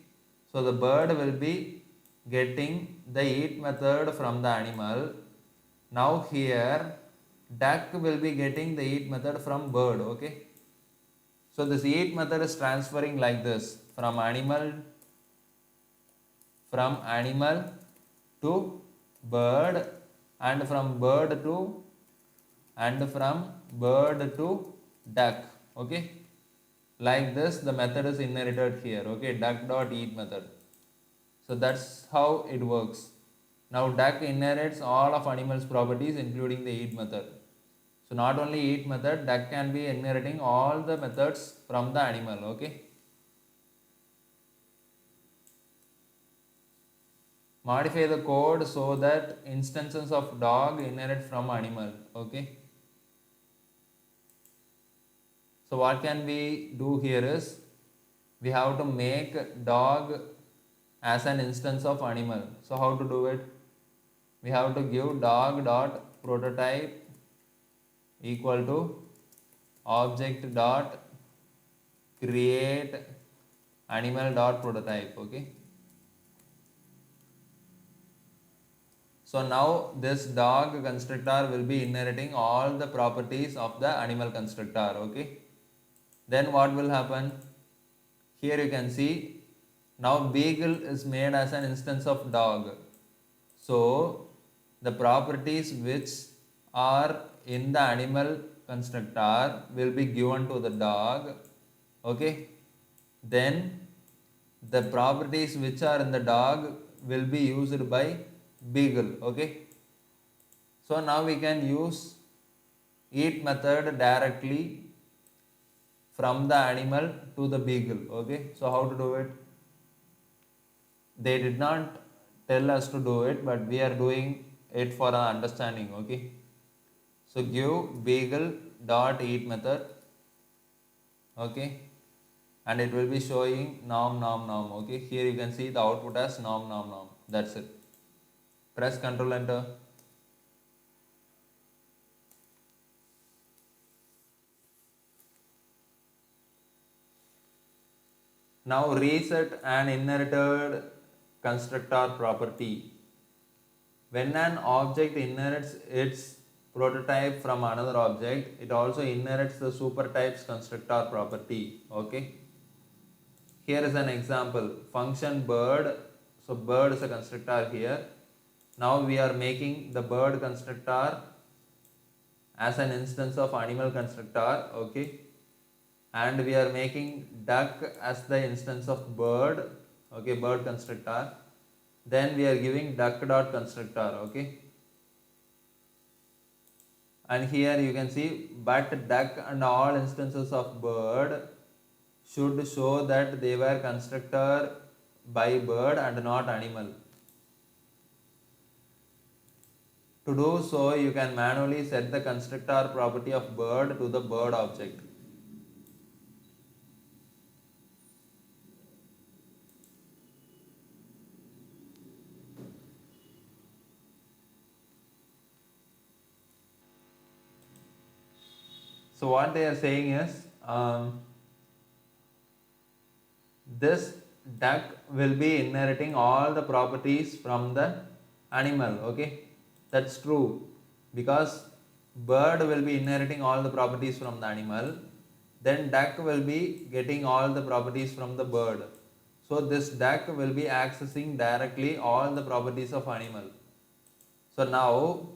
so the bird will be getting the eat method from the animal. Now here duck will be getting the eat method from bird. Okay, so this eat method is transferring like this from animal to bird, and from bird to duck. Okay, like this the method is inherited here. Okay, duck.eat method. So that's how it works. Now duck inherits all of animal's properties including the eat method. So not only eat method, duck can be inheriting all the methods from the animal. Okay, modify the code so that instances of dog inherit from animal. Okay, so what can we do here is we have to make dog as an instance of animal. So how to do it? We have to give dog dot prototype equal to object dot create animal dot prototype. Okay, so now this dog constructor will be inheriting all the properties of the animal constructor. Okay, then what will happen? Here you can see now beagle is made as an instance of dog. So the properties which are in the animal constructor will be given to the dog. Okay, then the properties which are in the dog will be used by beagle. Okay, so now we can use eat method directly from the animal to the beagle. Okay, so how to do it? They did not tell us to do it, but we are doing it for our understanding. Okay, so give beagle dot eat method. Okay, and it will be showing nom nom nom. Okay, here you can see the output as nom nom nom. That's it. Press Ctrl Enter. Now reset an inherited constructor property. When an object inherits its prototype from another object, it also inherits the supertype's constructor property. Okay. Here is an example. Function bird. So bird is a constructor here. Now we are making the bird constructor as an instance of animal constructor. Okay, and we are making duck as the instance of bird. Okay, bird constructor. Then we are giving duck dot constructor. Okay, and here you can see but duck and all instances of bird should show that they were constructor by bird and not animal. To do so, you can manually set the constructor property of bird to the bird object. So what they are saying is this duck will be inheriting all the properties from the animal. Okay, that's true, because bird will be inheriting all the properties from the animal, then duck will be getting all the properties from the bird. So this duck will be accessing directly all the properties of animal. So now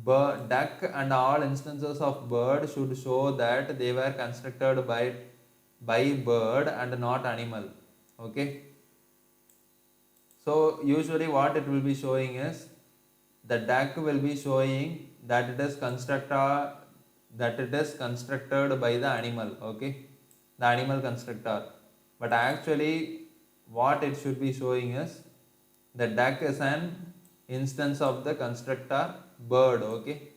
duck and all instances of bird should show that they were constructed by bird and not animal. Okay. So usually what it will be showing is the duck will be showing that it is constructed by the animal. Okay, the animal constructor. But actually what it should be showing is the duck is an instance of the constructor bird. Okay,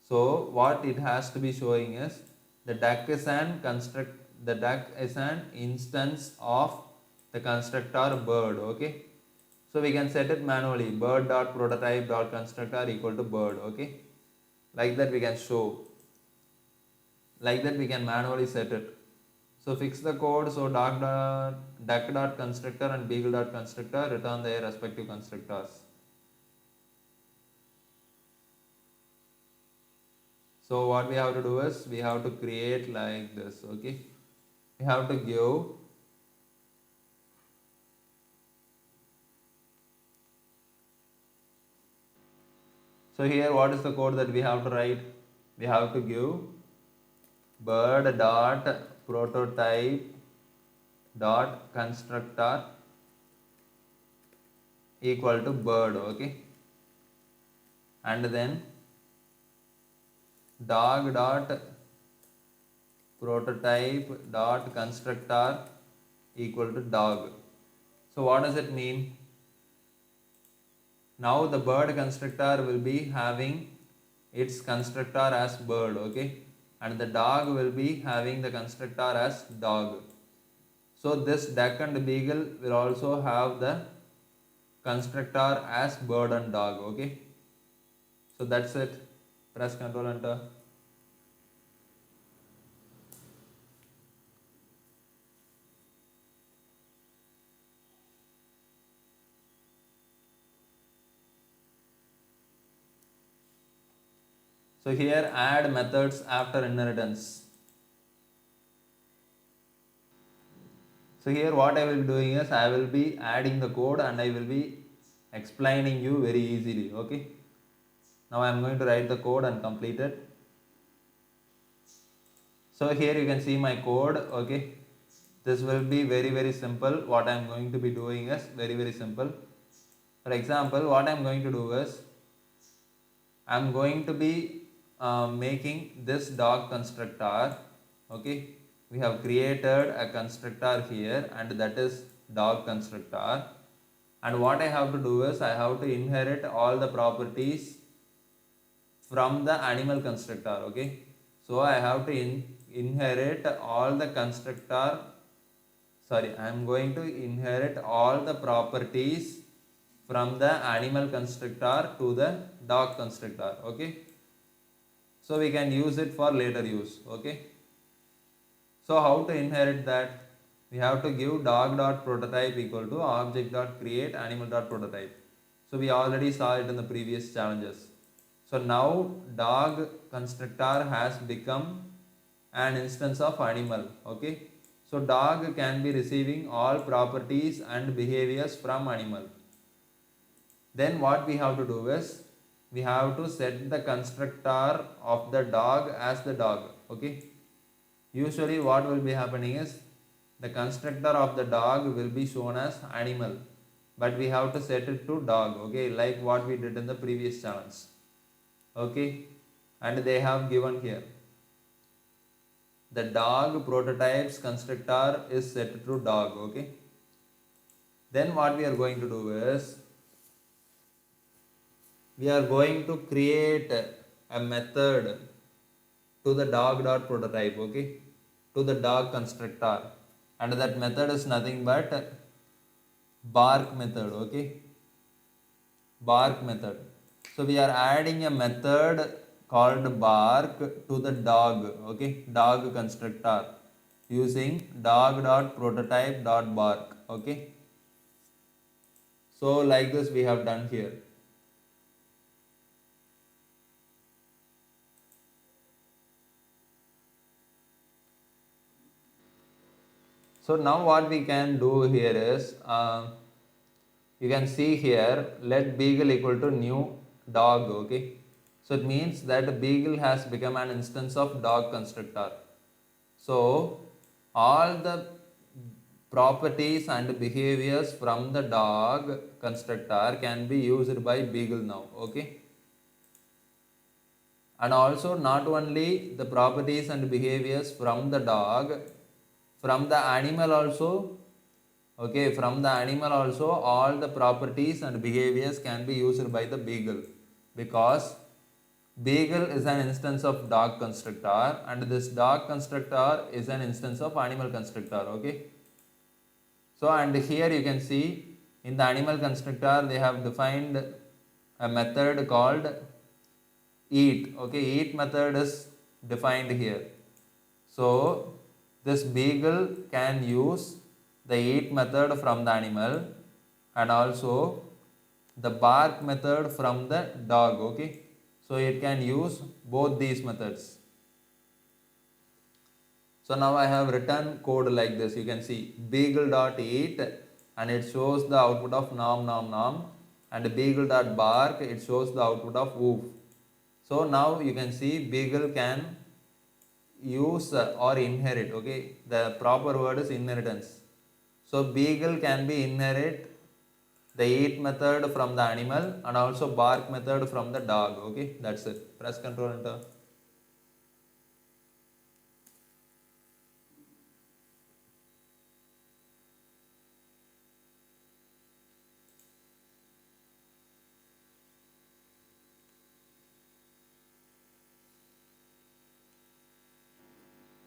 so what it has to be showing is the duck is an instance of the constructor bird. Okay, so we can set it manually, bird dot prototype dot constructor equal to bird. Okay, like that we can show, like that we can manually set it. So fix the code. So duck dot constructor and beagle dot constructor return their respective constructors. So what we have to do is we have to create like this. Okay, we have to give so here what is the code that we have to write? We have to give bird dot prototype dot constructor equal to bird. Okay, and then dog dot prototype dot constructor equal to dog. So what does it mean? Now the bird constructor will be having its constructor as bird. Okay, and the dog will be having the constructor as dog. So this duck and beagle will also have the constructor as bird and dog. Okay, so that's it. Press Ctrl Enter. So here add methods after inheritance. So here what I will be doing is I will be adding the code and I will be explaining you very easily. Okay. Now I am going to write the code and complete it. So here you can see my code. Okay. This will be very simple. What I am going to be doing is very simple. For example, what I am going to do is I am going to be making this dog constructor. Okay, we have created a constructor here and that is dog constructor, and what I have to do is I have to inherit all the properties from the animal constructor. Okay, so I have to inherit all the constructor, sorry, I am going to inherit all the properties from the animal constructor to the dog constructor. Okay, so we can use it for later use. Okay, so how to inherit that? We have to give dog.prototype equal to object.create animal.prototype. So we already saw it in the previous challenges. So now dog constructor has become an instance of animal. Okay, so dog can be receiving all properties and behaviors from animal. Then what we have to do is we have to set the constructor of the dog as the dog. Okay, usually what will be happening is the constructor of the dog will be shown as animal, but we have to set it to dog. Okay, like what we did in the previous challenge. Okay, and they have given here the dog prototypes constructor is set to dog. Okay, then what we are going to do is we are going to create a method to the dog.prototype. Okay, to the dog constructor, and that method is nothing but bark method. Okay, bark method. So we are adding a method called bark to the dog. Okay, dog constructor using dog.prototype.bark. Okay, so like this we have done here. So now what we can do here is you can see here let beagle equal to new dog. Okay, So it means that beagle has become an instance of dog constructor. So all the properties and behaviors from the dog constructor can be used by beagle now. Okay. And also not only the properties and behaviors from the dog, from the animal also. Okay, from the animal also all the properties and behaviors can be used by the beagle, because beagle is an instance of dog constructor and this dog constructor is an instance of animal constructor. Okay. So and here you can see in the animal constructor they have defined a method called eat. Okay, eat method is defined here. So this beagle can use the eat method from the animal and also the bark method from the dog. Okay, so it can use both these methods. So now I have written code like this. You can see beagle.eat and it shows the output of nom nom nom, and beagle.bark it shows the output of woof. So now you can see beagle can use or inherit. Okay, the proper word is inheritance. So beagle can be inherit the eat method from the animal and also bark method from the dog. Okay, that's it. Press Ctrl Enter.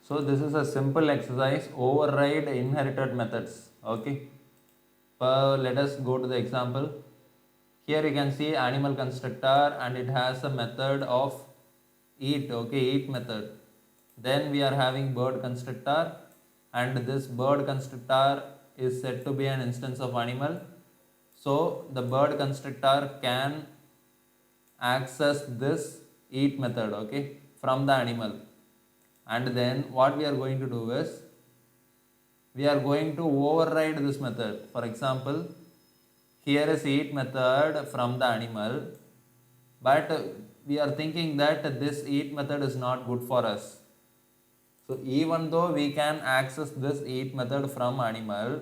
So this is a simple exercise, override inherited methods. Okay. Let us go to the example. Here you can see animal constructor and it has a method of eat. Okay, eat method. Then we are having bird constructor and this bird constructor is said to be an instance of animal. So the bird constructor can access this eat method, okay, from the animal. And then what we are going to do is we are going to override this method. For example, here is eat method from the animal, but we are thinking that this eat method is not good for us. So even though we can access this eat method from animal,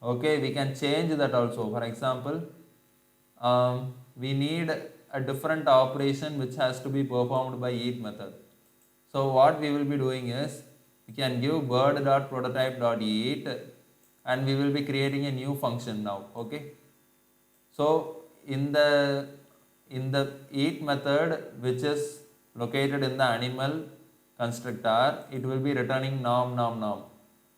okay, we can change that also. For example, we need a different operation which has to be performed by eat method. So what we will be doing is we can give bird.prototype.eat and we will be creating a new function now. Okay. So in the eat method which is located in the animal constructor, it will be returning nom nom nom.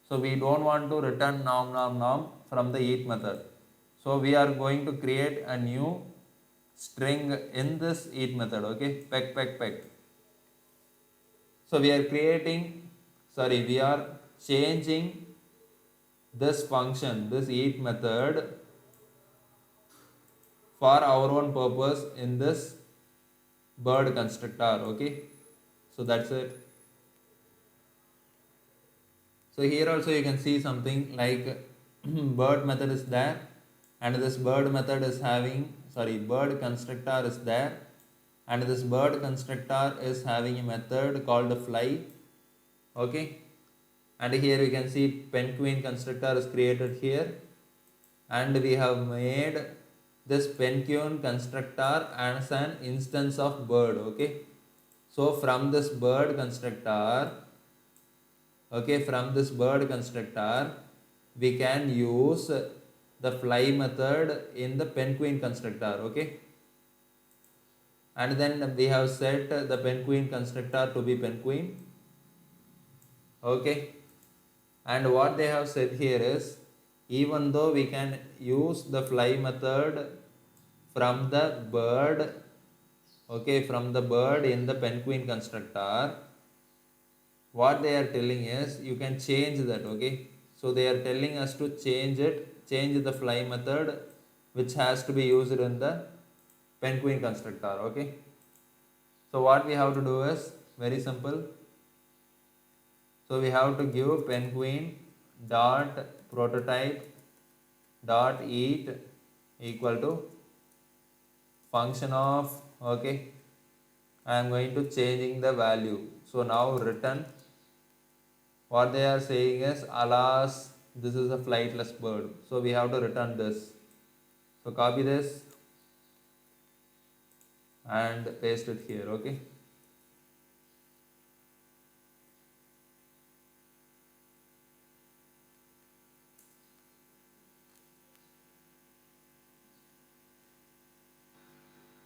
So we don't want to return nom nom nom from the eat method. So we are going to create a new string in this eat method. Okay, peck peck peck. So we are we are changing this function, this eat method for our own purpose in this bird constructor. Okay, so that's it. So here also you can see something like bird method is there and this bird method is having, bird constructor is there and this bird constructor is having a method called fly. Okay, and here you can see penguin constructor is created here and we have made this penguin constructor as an instance of bird. Okay, so from this bird constructor, we can use the fly method in the penguin constructor. Okay, and then we have set the penguin constructor to be penguin. Okay, and what they have said here is even though we can use the fly method from the bird, from the bird in the penguin constructor, what they are telling is you can change that. Okay, so they are telling us to change the fly method which has to be used in the penguin constructor. Okay, so what we have to do is very simple. So we have to give penguin dot prototype dot eat equal to function of I am going to changing the value. So now return, what they are saying is, alas, this is a flightless bird. So we have to return this. So copy this and paste it here, okay.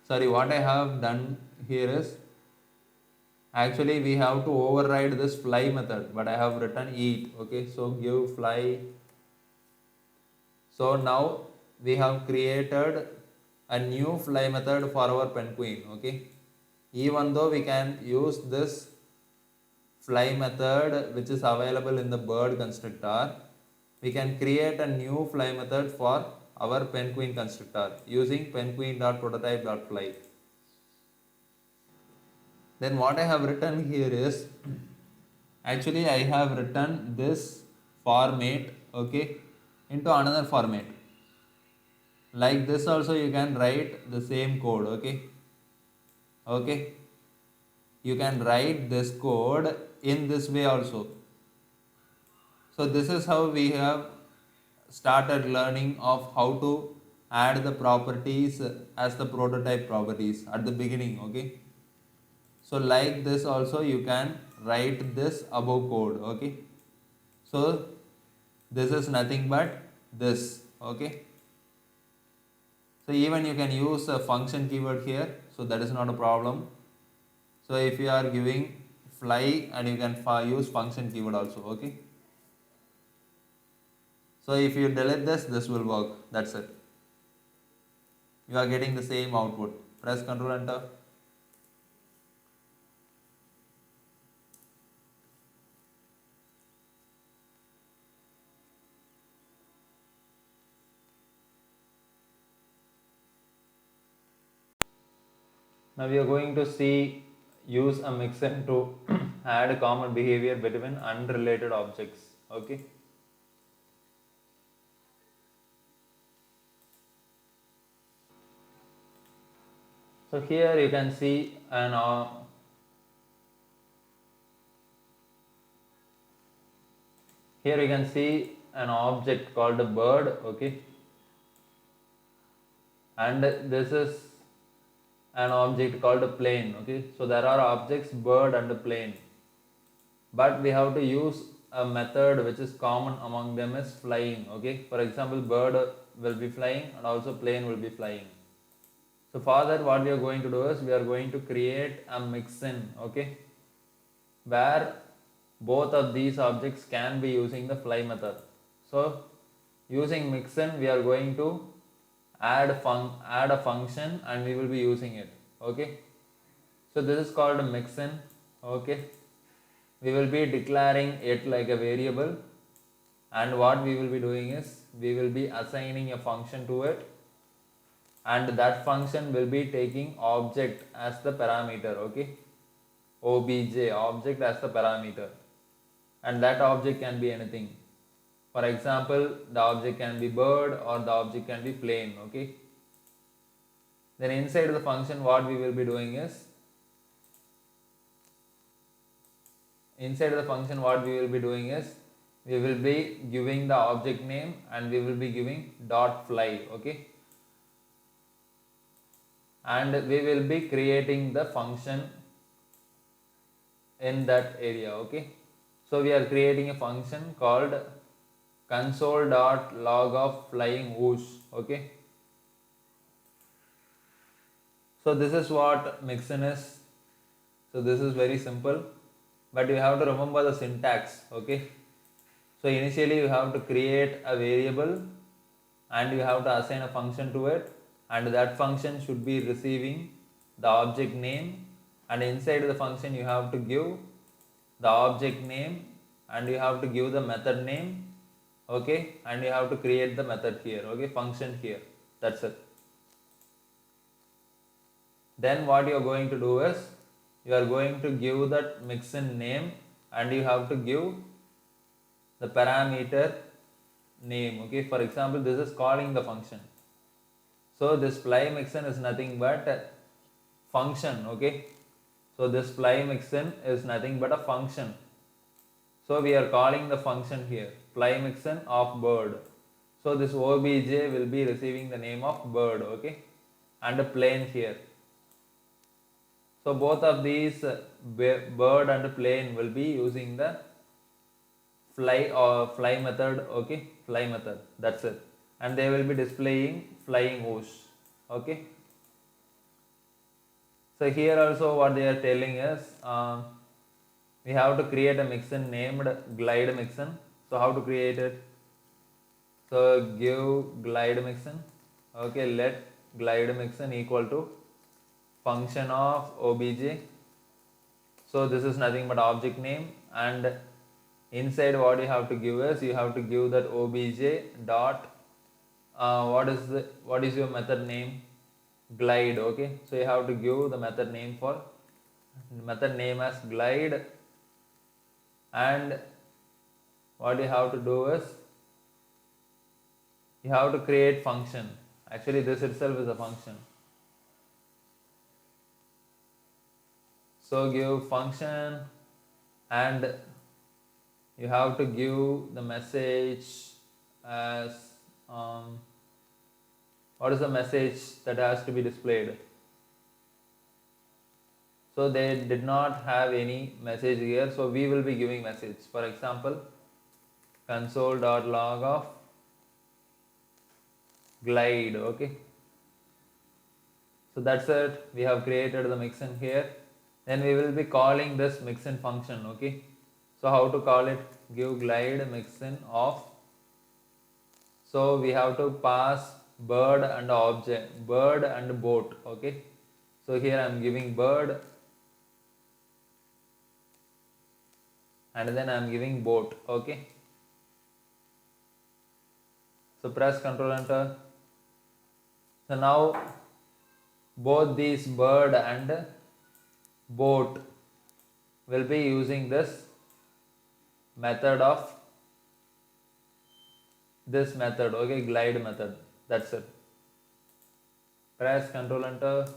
Sorry, what I have done here is, actually we have to override this fly method, but I have written eat, okay. So give fly. So now we have created a new fly method for our penguin, okay. Even though we can use this fly method which is available in the bird constructor, we can create a new fly method for our penguin constructor using penguin.prototype.fly. Then what I have written here is, actually I have written this format, okay, into another format. Like this also you can write the same code, okay. Okay, you can write this code in this way also. So this is how we have started learning of how to add the properties as the prototype properties at the beginning, okay. So like this also you can write this above code, okay. So this is nothing but this, okay. So even you can use a function keyword here, so that is not a problem. So if you are giving fly, and you can use function keyword also, okay. So if you delete this will work, that's it. You are getting the same output. Press Ctrl Enter. Now we are going to see use a mixin to add common behavior between unrelated objects, okay. So here you can see here you can see an object called a bird, okay, and this is an object called a plane, okay. So there are objects bird and a plane, but we have to use a method which is common among them is flying, okay. For example, bird will be flying and also plane will be flying. So for that what we are going to do is, we are going to create a mixin, okay, where both of these objects can be using the fly method. So using mixin we are going to add a function and we will be using it, okay. So this is called a mixin, okay. We will be declaring it like a variable, and what we will be doing is, we will be assigning a function to it, and that function will be taking object as the parameter, okay. Obj, object as the parameter, and that object can be anything. For example, the object can be bird or the object can be plane, okay. Then inside the function what we will be doing is, we will be giving the object name and we will be giving dot fly, okay, and we will be creating the function in that area, okay. So we are creating a function called console.log of flying whoosh, okay. So this is what mixin is. So this is very simple, but you have to remember the syntax, okay. So initially you have to create a variable and you have to assign a function to it, and that function should be receiving the object name, and inside the function you have to give the object name and you have to give the method name, okay, and you have to create the method here, okay, function here, that's it. Then what you are going to do is, you are going to give that mixin name and you have to give the parameter name, okay. For example, this is calling the function. So this fly mixin is nothing but a function, okay. So this fly mixin is nothing but a function. So we are calling the function here fly mixin of bird. So this obj will be receiving the name of bird, okay, and a plane here. So both of these bird and plane will be using the fly method, okay, fly method, that's it, and they will be displaying flying whoosh, okay. So here also what they are telling is we have to create a mixin named glide mixin. So how to create it? So give glide mixin, okay, let glide mixin equal to function of obj. So this is nothing but object name, and inside what you have to give is you have to give that obj dot what is your method name? Glide, okay. So you have to give the method name as glide, and what you have to do is you have to create function. Actually this itself is a function. So give function, and you have to give the message as what is the message that has to be displayed. So they did not have any message here, so we will be giving message. For example, console.log of glide, okay. So that's it, we have created the mixin here. Then we will be calling this mixin function, okay. So how to call it? Give glide mixin of. So we have to pass bird and object, bird and boat, okay. So here I am giving bird, and then I am giving boat, okay. So press Ctrl Enter. So now both these bird and boat will be using this method, okay, glide method, that's it. Press Ctrl Enter.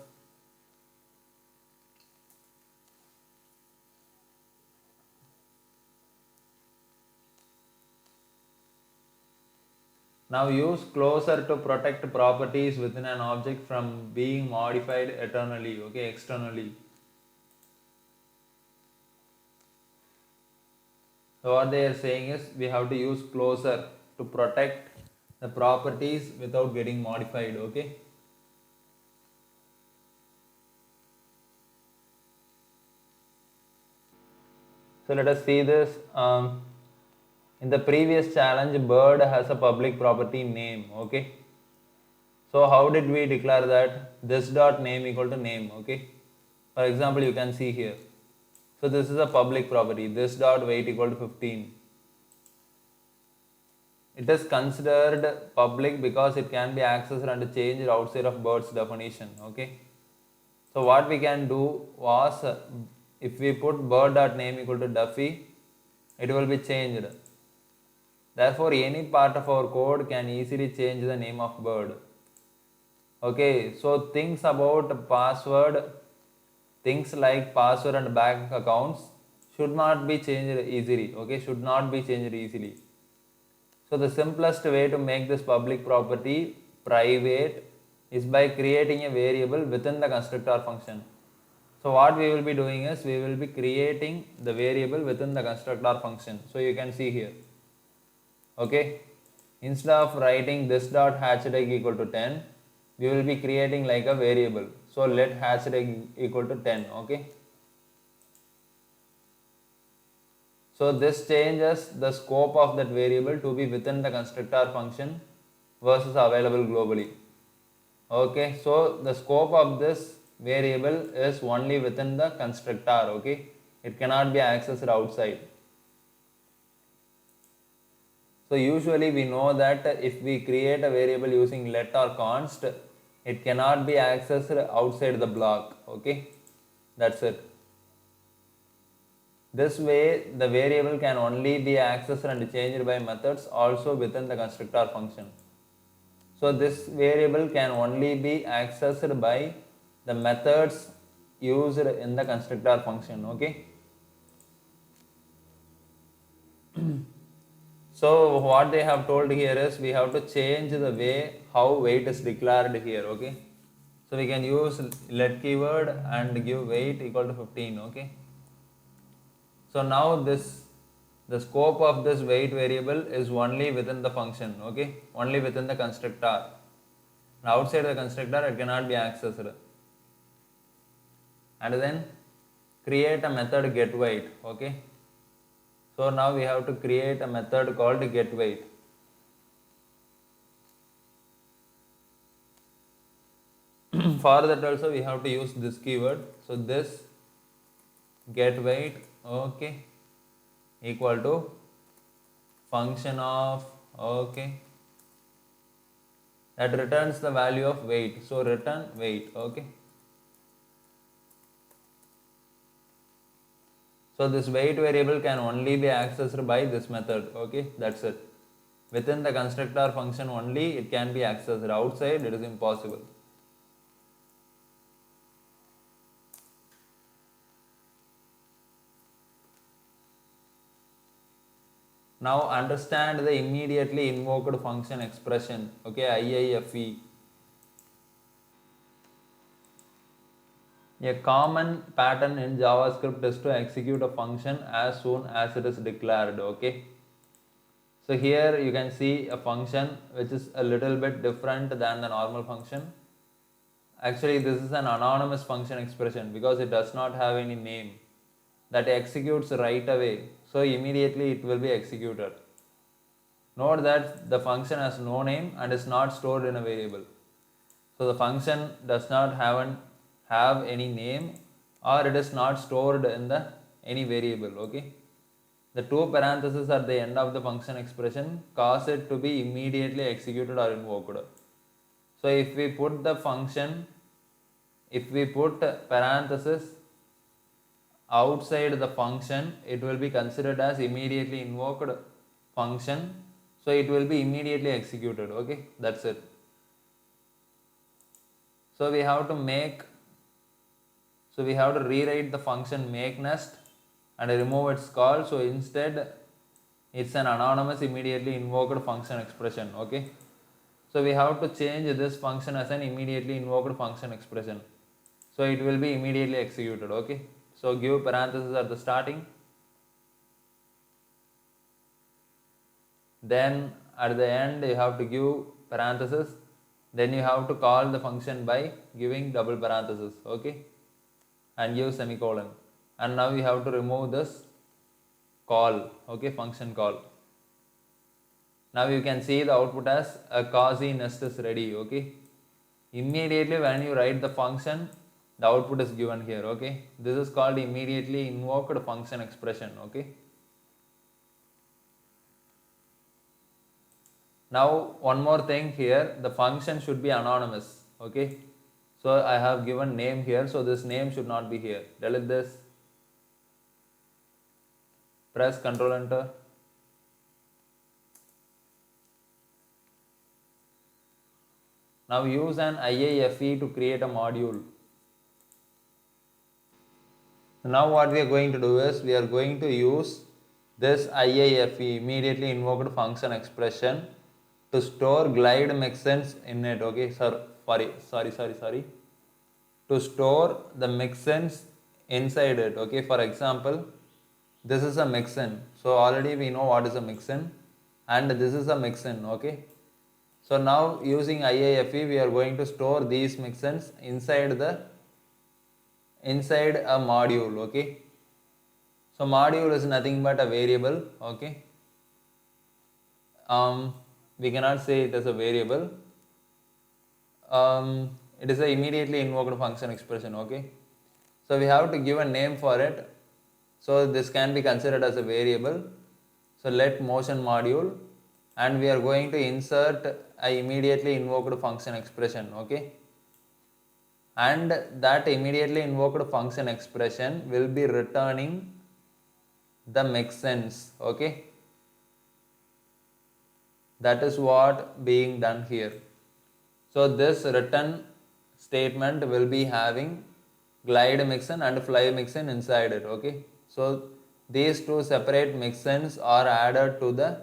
Now use closer to protect properties within an object from being modified eternally, okay, externally. So what they are saying is we have to use closer to protect the properties without getting modified, okay. So let us see this. In the previous challenge, bird has a public property name, okay. So how did we declare that? This dot name equal to name, okay. For example, you can see here. So this is a public property. This dot weight equal to 15. It is considered public because it can be accessed and changed outside of bird's definition, okay. So what we can do was if we put bird dot name equal to Duffy, it will be changed. Therefore, any part of our code can easily change the name of bird. Okay, so things about password, things like password and bank accounts should not be changed easily. Okay, should not be changed easily. So the simplest way to make this public property private is by creating a variable within the constructor function. So what we will be doing is we will be creating the variable within the constructor function. So you can see here. Okay, instead of writing this dot hatchTag equal to 10, we will be creating like a variable. So let hatchTag equal to 10, okay. So this changes the scope of that variable to be within the constructor function versus available globally. Okay, so the scope of this variable is only within the constructor, okay. It cannot be accessed outside. So usually we know that if we create a variable using let or const, it cannot be accessed outside the block, okay. That's it. This way the variable can only be accessed and changed by methods also within the constructor function. So this variable can only be accessed by the methods used in the constructor function. Okay. So what they have told here is we have to change the way how weight is declared here. Okay. So we can use let keyword and give weight equal to 15. Okay. So now the scope of this weight variable is only within the function. Okay. Only within the constructor. Outside the constructor it cannot be accessed. And then create a method getWeight. Okay. So now we have to create a method called getWeight. For that also we have to use this keyword. So this getWeight, okay, equal to function of, okay, that returns the value of weight. So return weight. Okay. So this weight variable can only be accessed by this method. Okay, that's it. Within the constructor function only it can be accessed. Outside it is impossible. Now understand the immediately invoked function expression. Okay, IIFE. A common pattern in JavaScript is to execute a function as soon as it is declared. Okay. So here you can see a function which is a little bit different than the normal function. Actually this is an anonymous function expression because it does not have any name. That executes right away. So immediately it will be executed. Note that the function has no name and is not stored in a variable. So the function does not have any name or it is not stored in any variable. Okay. The two parentheses at the end of the function expression cause it to be immediately executed or invoked. So if we put the function, if we put parenthesis outside the function, it will be considered as immediately invoked function. So it will be immediately executed. Okay, that's it. So we have to rewrite the function make nest and remove its call. So instead it's an anonymous immediately invoked function expression. Okay. So we have to change this function as an immediately invoked function expression. So it will be immediately executed. Okay. So give parenthesis at the starting. Then at the end you have to give parenthesis. Then you have to call the function by giving double parenthesis. Okay. And give semicolon. And now you have to remove this call. Okay. Function call. Now you can see the output as a quasi nest is ready. Okay. Immediately when you write the function, the output is given here. Okay. This is called immediately invoked function expression. Okay. Now one more thing here, the function should be anonymous. Okay. So I have given name here, so this name should not be here. Delete this. Press Ctrl Enter. Now use an IIFE to create a module. Now what we are going to do is we are going to use this IIFE, immediately invoked function expression, to store glide mixins in it. Okay, sorry. To store the mixins inside it. Okay, for example, this is a mixin. So already we know what is a mixin, and this is a mixin. Okay. So now using IIFE we are going to store these mixins inside a module. Okay. So module is nothing but a variable. Okay. We cannot say it as a variable. It is a immediately invoked function expression. Okay. So we have to give a name for it. So this can be considered as a variable. So let motion module, and we are going to insert a immediately invoked function expression. Okay. And that immediately invoked function expression will be returning the mixins. Okay. That is what being done here. So this return statement will be having glide mixin and fly mixin inside it. Okay, so these two separate mixins are added to the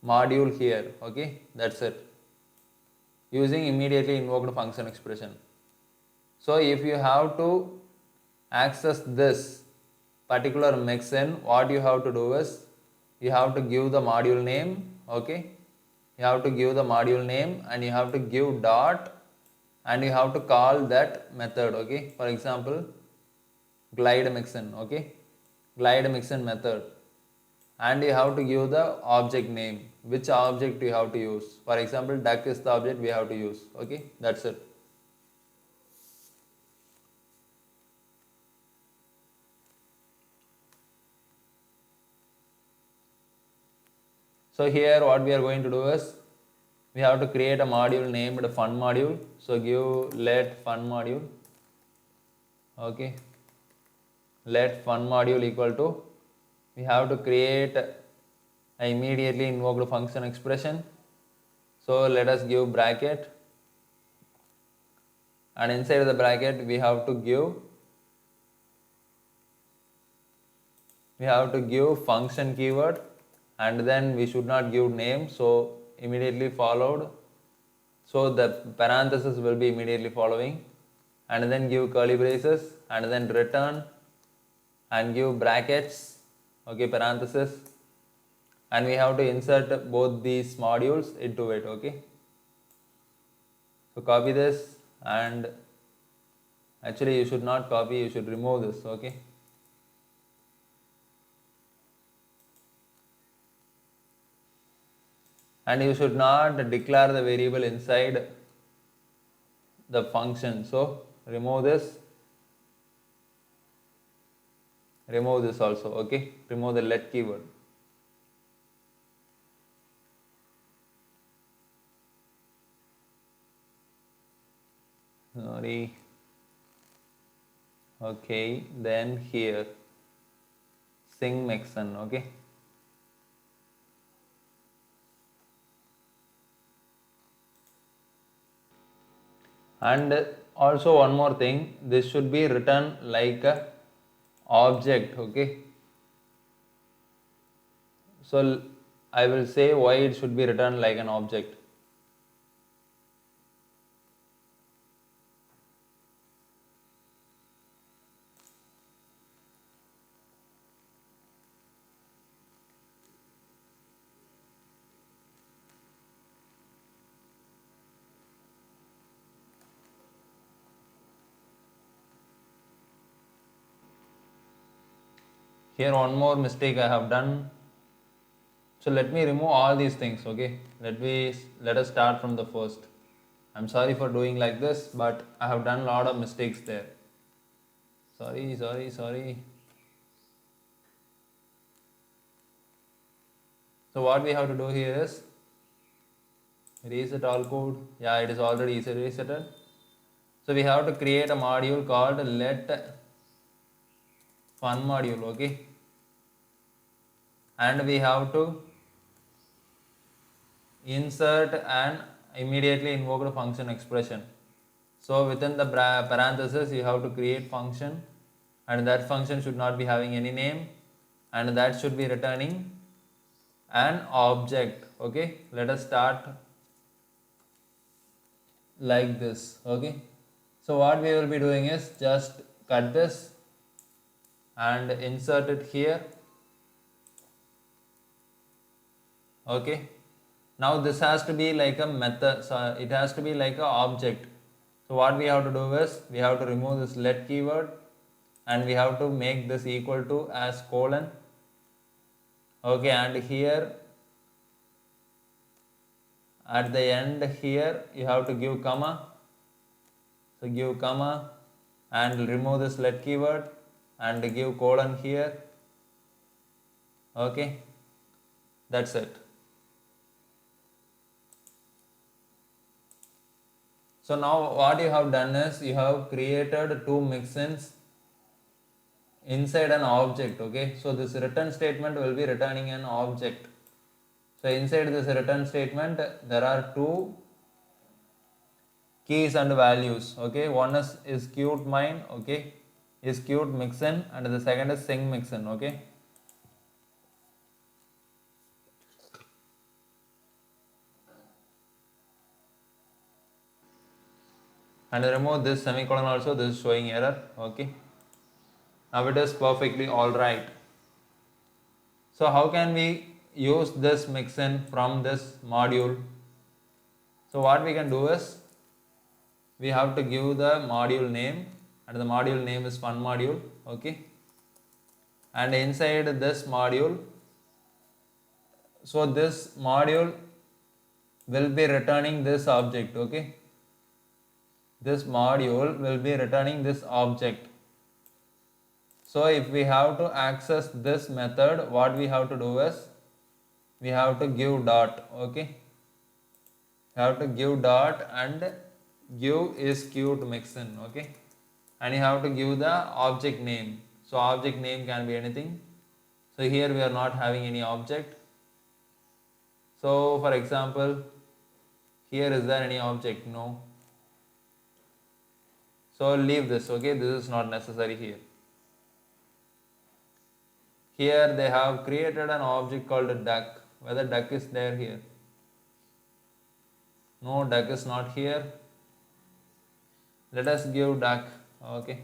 module here. Okay, that's it, using immediately invoked function expression. So if you have to access this particular mixin, what you have to do is you have to give the module name. Okay, you have to give the module name and you have to give dot and you have to call that method. Okay, for example, glide mixin. Okay, glide mixin method, and you have to give the object name, which object you have to use. For example, duck is the object we have to use. Okay, that's it. So here what we are going to do is we have to create a module named fun module. So give let fun module. Okay, let fun module equal to, we have to create a immediately invoked function expression. So let us give bracket, and inside the bracket we have to give function keyword, and then we should not give name, so immediately followed, so the parenthesis will be immediately following, and then give curly braces and then return and give brackets. Okay, parenthesis, and we have to insert both these modules into it. Okay, so copy this, and actually you should not copy, you should remove this. Okay, and you should not declare the variable inside the function. So remove this also. Okay, remove the let keyword. Sorry. Okay, then here sing mixin. Okay, and also one more thing, this should be written like a object. Okay, so I will say why it should be written like an object. Here one more mistake I have done. So let me remove all these things. Okay, let us start from the first. I'm sorry for doing like this, but I have done a lot of mistakes there. Sorry. So what we have to do here is reset all code. Yeah, it is already resetted. So we have to create a module called let fun module. Okay, and we have to insert an immediately invoked function expression. So within the parenthesis you have to create function, and that function should not be having any name, and that should be returning an object. Okay, let us start like this. Okay, so what we will be doing is just cut this and insert it here. Okay, now this has to be like a method, so it has to be like an object. So what we have to do is we have to remove this let keyword, and we have to make this equal to as colon. Okay, and here at the end here you have to give comma. So give comma and remove this let keyword and give colon here. Okay, that's it. So now what you have done is you have created two mixins inside an object. Okay, so this return statement will be returning an object. So inside this return statement there are two keys and values. Okay, one is cute mine. Okay, is cute mixin, and the second is sing mixin. Okay, and remove this semicolon also. This is showing error. Okay, now it is perfectly all right. So how can we use this mixin from this module? So what we can do is we have to give the module name, and the module name is fun module. Okay, and inside this module, so this module will be returning this object. Okay, this module will be returning this object. So if we have to access this method, what we have to do is we have to give dot. Okay, you have to give dot, and give is cute mixin. Okay, and you have to give the object name. So object name can be anything. So here we are not having any object. So for example, here is there any object? No. So leave this. Okay, this is not necessary here. Here they have created an object called a duck. Whether duck is there here? No, duck is not here. Let us give duck. Okay,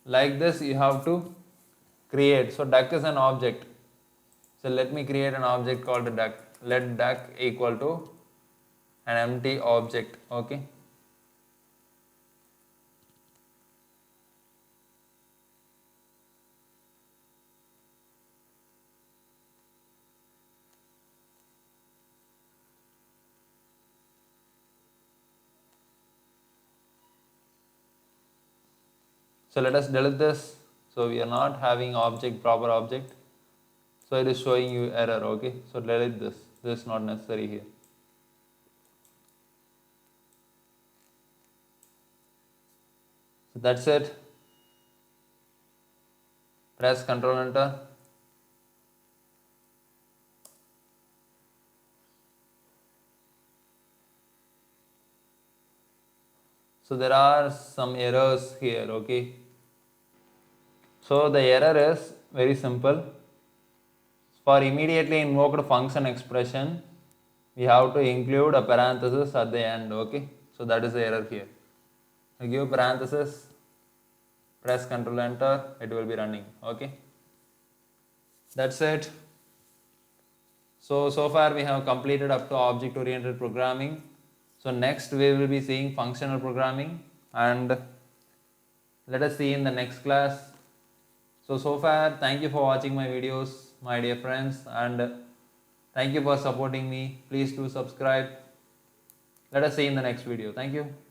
like this you have to create. So duck is an object. So let me create an object called a duck. Let duck equal to an empty object. Okay, so let us delete this. So we are not having object, proper object. So it is showing you error. Okay, so delete this. This is not necessary here. So that's it. Press Ctrl Enter. So there are some errors here. Okay, so the error is very simple. For immediately invoked function expression, we have to include a parenthesis at the end. Okay, so that is the error here. I give parenthesis, press Ctrl Enter, it will be running. Okay, that's it. So far we have completed up to object oriented programming. So next we will be seeing functional programming, and let us see in the next class. So far, thank you for watching my videos, my dear friends, and thank you for supporting me. Please do subscribe. Let us see in the next video. Thank you.